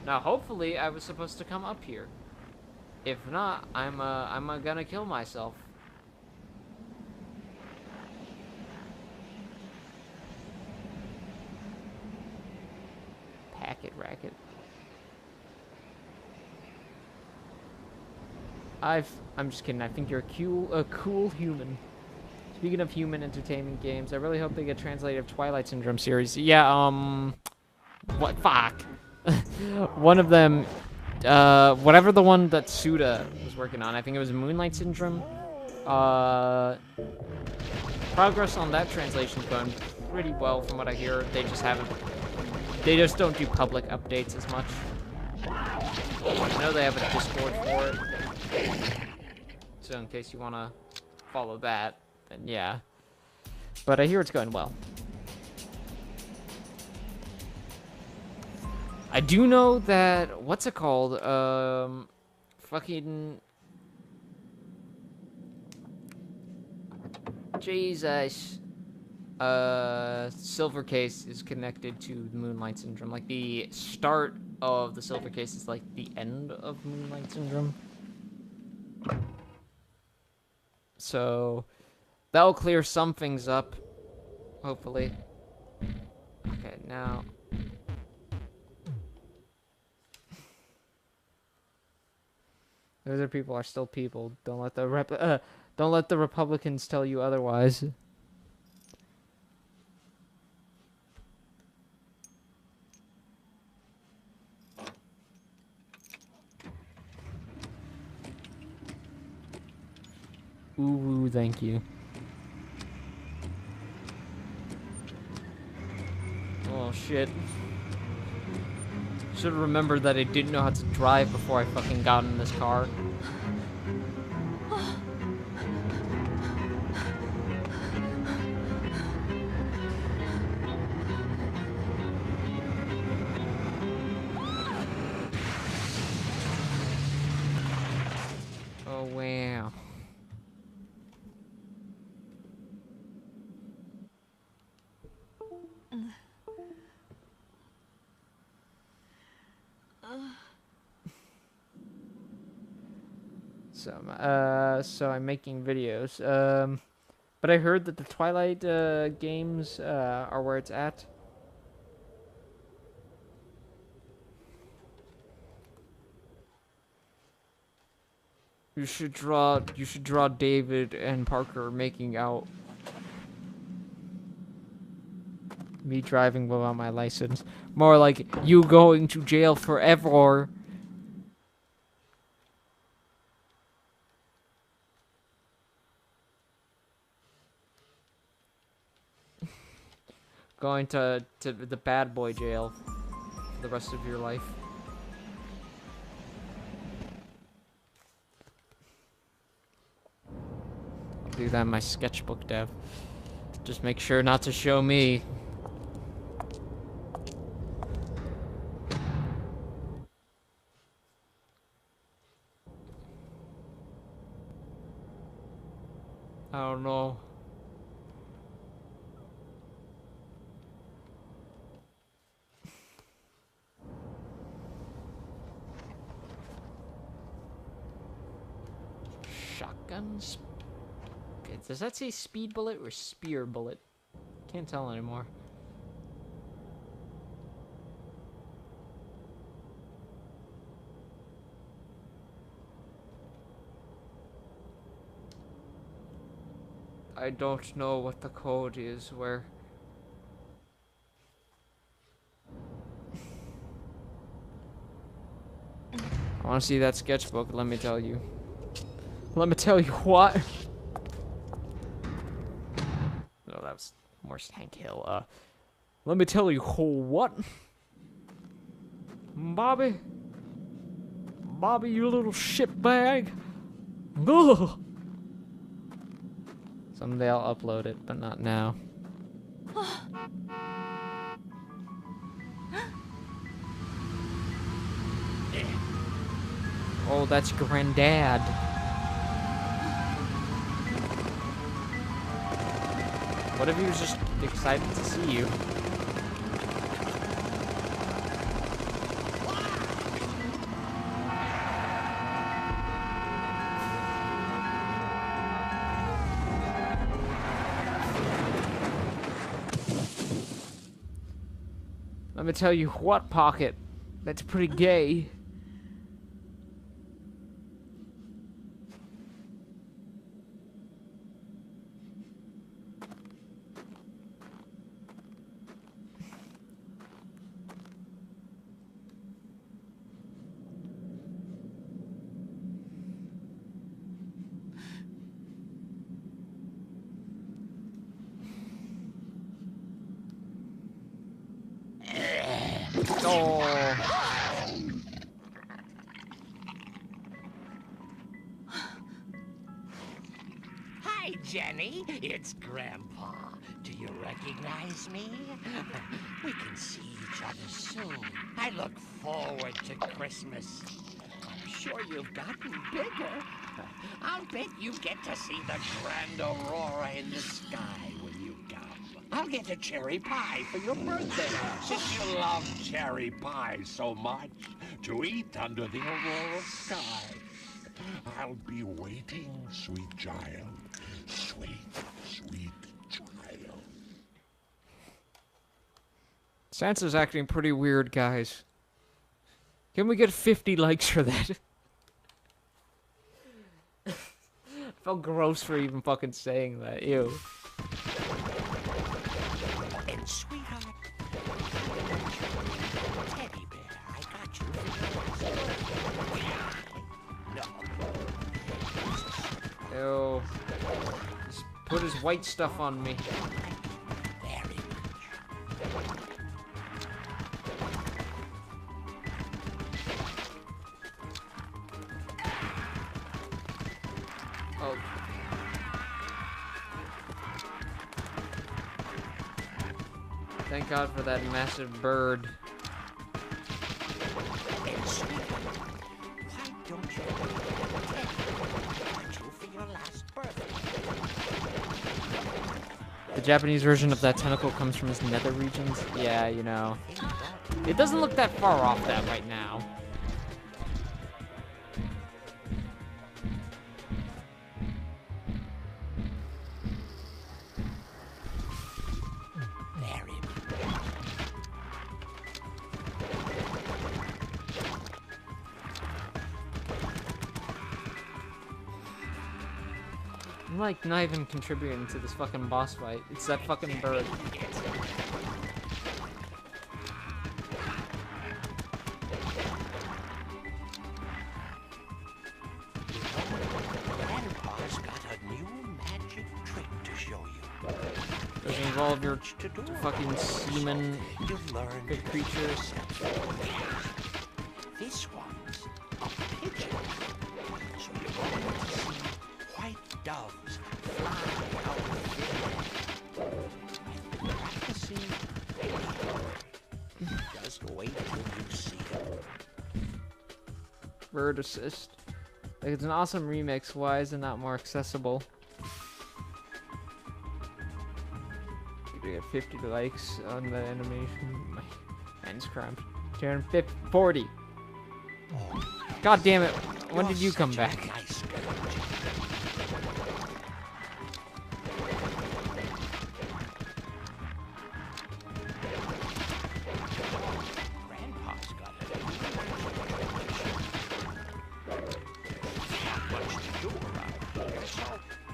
Now, hopefully, I was supposed to come up here. If not, I'm gonna kill myself. Packet racket. I'm just kidding. I think you're a cool human. Speaking of human entertainment games, I really hope they get translated of Twilight Syndrome series. Yeah, what? Fuck. One of them, whatever the one that Suda was working on, I think it was Moonlight Syndrome. Progress on that translation's going pretty well from what I hear. They just don't do public updates as much. I know they have a Discord for it. So in case you wanna follow that, then yeah. But I hear it's going well. I do know that, what's it called? Fucking... Jesus. Silver Case is connected to the Moonlight Syndrome. Like, the start of the Silver Case is like the end of Moonlight Syndrome. So, that'll clear some things up, hopefully. Okay, now... Those are people are still people. Don't let the don't let the Republicans tell you otherwise. Ooh, thank you. Oh shit. Should have remembered that I didn't know how to drive before I fucking got in this car. Oh wow. So I'm making videos. But I heard that the Twilight games are where it's at. You should draw David and Parker making out. Me driving without my license. More like you going to jail forever. Going to the bad boy jail for the rest of your life. I'll do that in my sketchbook, Dev. Just make sure not to show me. I don't know. Shotguns? Okay, does that say speed bullet or spear bullet? Can't tell anymore. I don't know what the code is where. I want to see that sketchbook, let me tell you. Let me tell you what. No, that was more Hank Hill. Let me tell you what. Bobby, you little shitbag. Ugh. Someday I'll upload it, but not now. Oh, that's Granddad. What if he was just excited to see you? Let me tell you what, Pocket. That's pretty gay. Oh. Hi, Jenny. It's Grandpa. Do you recognize me? We can see each other soon. I look forward to Christmas. I'm sure you've gotten bigger. I'll bet you get to see the grand aurora in the sky when you come. I'll get a cherry pie for your birthday, since you love cherry pie so much to eat under the aurora sky. I'll be waiting, sweet child. Sweet, sweet child. Sansa's acting pretty weird, guys. Can we get 50 likes for that? I felt gross for even fucking saying that. Ew. And sweetheart, teddy bear, I got you. No. Ew. Just put his white stuff on me. Very much. Oh. Thank God for that massive bird. And sweetheart, why don't you teddy for your last birthday? The Japanese version of that tentacle comes from his nether regions. Yeah, you know. It doesn't look that far off that right now. Very much. I'm like not even contributing to this fucking boss fight. It's that fucking bird. Grandpa's got a new magic trick to show you. Does it involve your To do fucking semen you've learned big creatures? This one's a pigeon. So you're going to see white doves fly out of the air. Practicing. Just wait till you see it. Bird assist. Like, it's an awesome remix. Why is it not more accessible? We get 50 likes on the animation. My hand's cramped. 40. God damn it. When did you come back? Nice girl. Grandpa's got it. Not much to do around here, so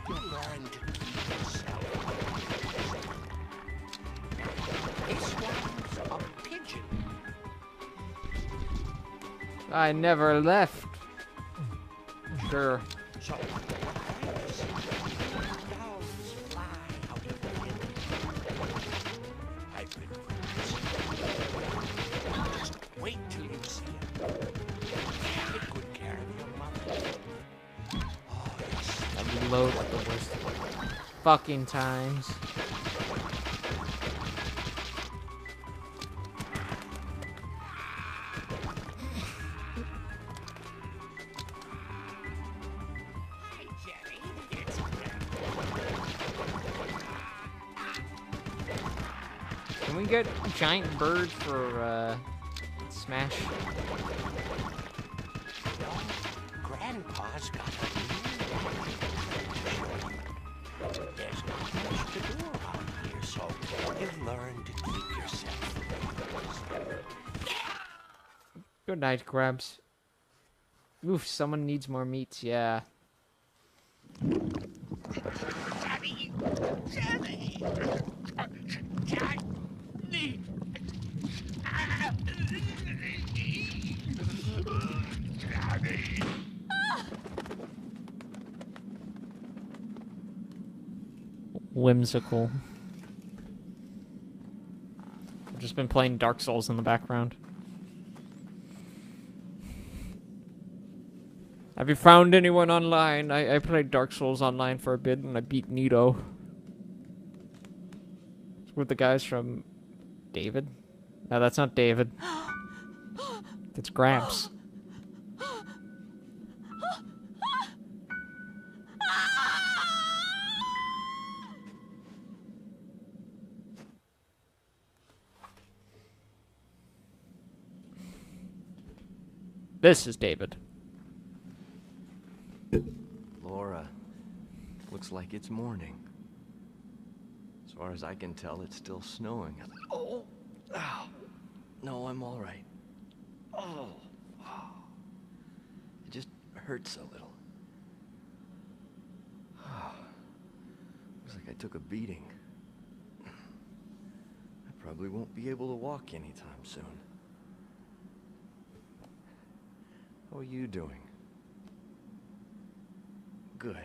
you'll learn to keep yourself. This one's a pigeon. I never left. Sure. So, doves fly out of the window. I've been practicing. Just wait till you see it. Take good care of your mother. Oh, yes. I reload at the worst fucking times. Hi, Jenny. It's Can we get a giant bird for Smash? Grandpa's got a new magic trick. There's not much to do around here, so you've learned to keep yourself. Good night, Grabs. Oof, someone needs more meats, yeah. Jenny! Jenny! Jenny! Whimsical. I've just been playing Dark Souls in the background. Have you found anyone online? I played Dark Souls online for a bit and I beat Nito. It's with the guys from David? No, that's not David. It's Gramps. This is David. Laura, looks like it's morning. As far as I can tell, it's still snowing. Oh, ow. No, I'm all right. Oh, it just hurts a little. Looks like I took a beating. I probably won't be able to walk anytime soon. How are you doing? Good,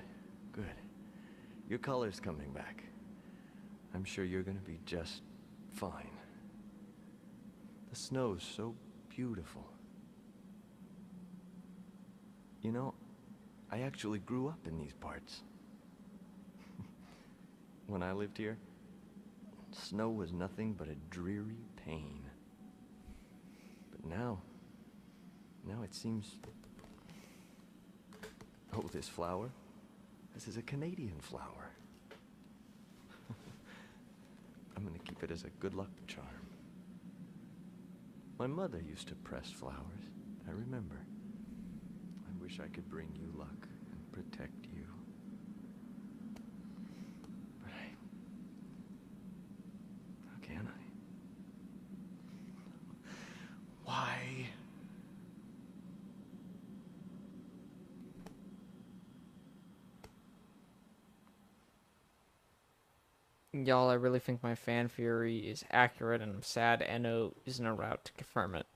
good. Your color's coming back. I'm sure you're gonna be just fine. The snow's so beautiful. You know, I actually grew up in these parts. When I lived here, snow was nothing but a dreary pain. But now it seems... Oh, this flower? This is a Canadian flower. I'm gonna keep it as a good luck charm. My mother used to press flowers. I remember. I wish I could bring you luck and protect you. But how can I? Why? Y'all, I really think my fan theory is accurate, and I'm sad Eno isn't around to confirm it.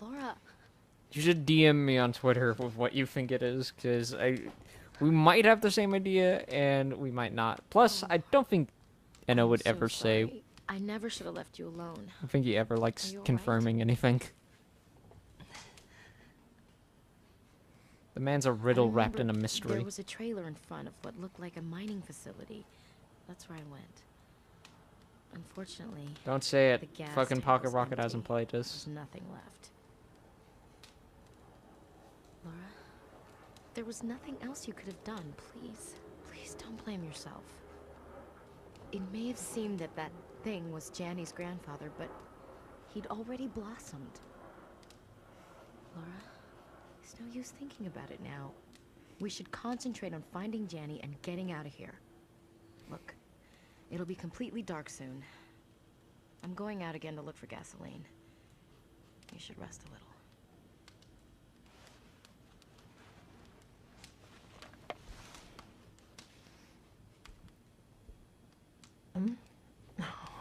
Laura? You should DM me on Twitter with what you think it is, because we might have the same idea, and we might not. Plus, I don't think Eno would ever say... I never should have left you alone. I don't think he ever likes Are you confirming anything. The man's a riddle wrapped in a mystery. There was a trailer in front of what looked like a mining facility. That's where I went. Unfortunately, Don't say it. the gas Fucking tank Pocket was Rocket empty. hasn't played this. There's nothing left. Laura, there was nothing else you could have done. Please, please don't blame yourself. It may have seemed that that thing was Janny's grandfather, but he'd already blossomed. Laura, it's no use thinking about it now. We should concentrate on finding Janny and getting out of here. Look, it'll be completely dark soon. I'm going out again to look for gasoline. You should rest a little.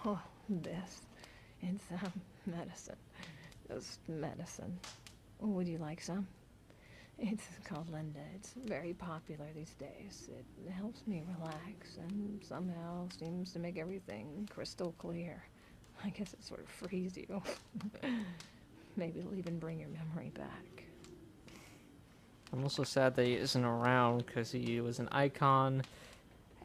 Oh, this. It's medicine. Just medicine. Would you like some? It's called Linda. It's very popular these days. It helps me relax and somehow seems to make everything crystal clear. I guess it sort of frees you. Maybe it'll even bring your memory back. I'm also sad that he isn't around because he was an icon,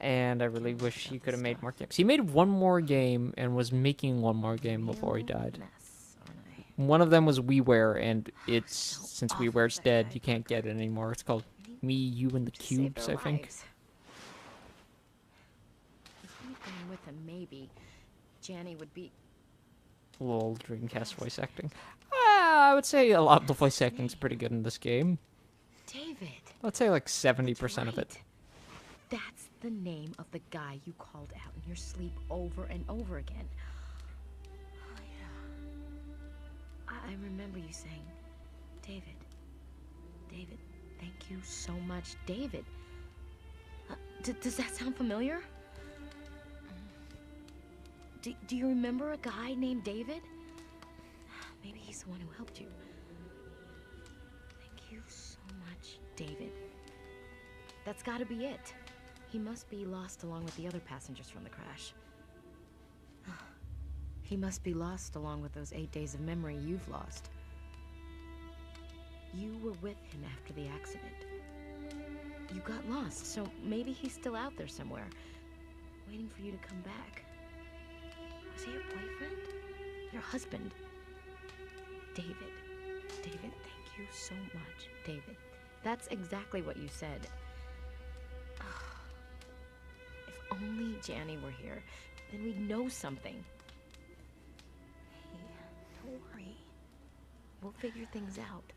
and I really wish he could have made more games. He made one more game and was making one more game before he died. Mess, aren't I? One of them was WiiWare, and it's since awful WiiWare's that dead, I you can't get it anymore. It's called Me, You, and the To save Cubes, their I think. lives. If we had gone with him, maybe Janny would be... Lol, Dreamcast voice acting. I would say a lot of the voice acting is pretty good in this game. David. Let's say like 70% That's of it. right. That's the name of the guy you called out in your sleep over and over again. Oh, yeah. I remember you saying, David. David, thank you so much, David. Does that sound familiar? Do you remember a guy named David? Maybe he's the one who helped you. Thank you so much, David. That's gotta be it. He must be lost along with the other passengers from the crash. He must be lost along with those 8 days of memory you've lost. You were with him after the accident. You got lost, so maybe he's still out there somewhere, waiting for you to come back. Was he your boyfriend? Your husband? David. David, thank you so much, David. That's exactly what you said. If only Janny were here, then we'd know something. Hey, don't worry. We'll figure things out.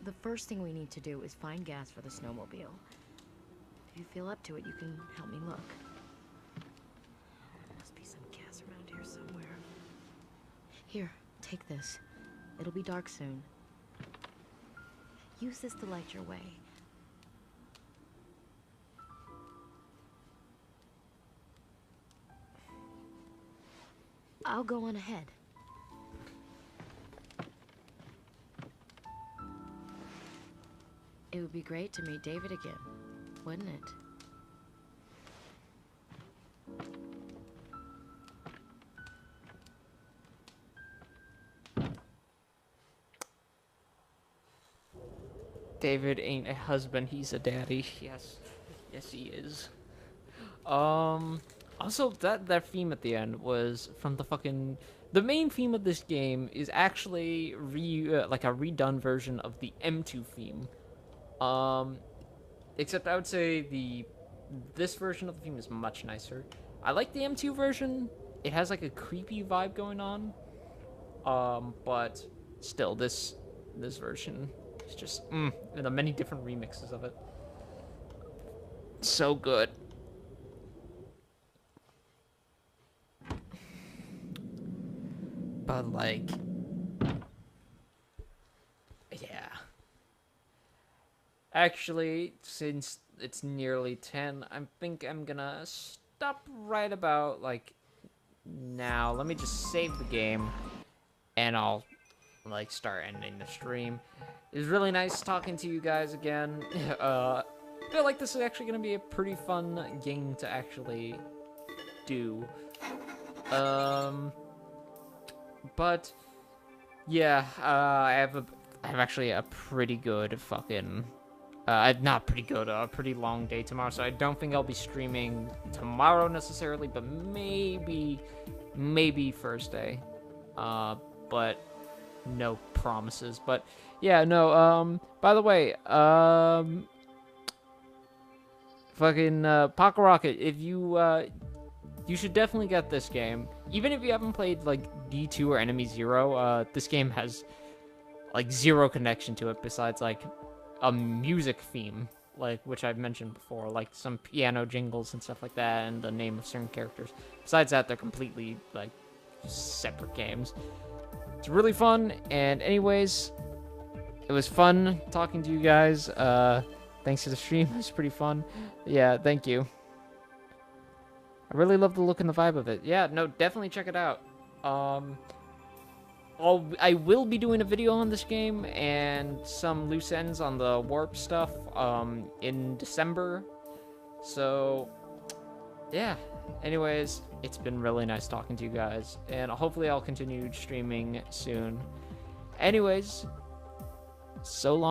The first thing we need to do is find gas for the snowmobile. If you feel up to it, you can help me look. There must be some gas around here somewhere. Here, take this. It'll be dark soon. Use this to light your way. I'll go on ahead. It would be great to meet David again, wouldn't it? David ain't a husband, he's a daddy. Yes. Yes, he is. Also, that theme at the end was from the main theme of this game is actually like a redone version of the M2 theme. Except I would say this version of the theme is much nicer. I like the M2 version. It has like a creepy vibe going on. But still, this version is just and the many different remixes of it. So good. But like, yeah. Actually, since it's nearly 10, I think I'm gonna stop right about like now. Let me just save the game, and I'll like start ending the stream. It was really nice talking to you guys again. I feel like this is actually gonna be a pretty fun game to actually do. But yeah, I have actually a pretty good fucking not pretty good, a pretty long day tomorrow, so I don't think I'll be streaming tomorrow necessarily, but maybe Thursday. But no promises. But yeah, no, by the way, fucking Pocket Rocket, if you should definitely get this game. Even if you haven't played like D2 or Enemy Zero, this game has like zero connection to it besides like a music theme, like which I've mentioned before, like some piano jingles and stuff like that, and the name of certain characters. Besides that, they're completely like separate games. It's really fun, and anyways, it was fun talking to you guys. Thanks to the stream, it was pretty fun. Yeah, thank you. I really love the look and the vibe of it. Yeah, no, definitely check it out. I will be doing a video on this game and some loose ends on the warp stuff in December. So, yeah. Anyways, it's been really nice talking to you guys, and hopefully I'll continue streaming soon. Anyways, so long.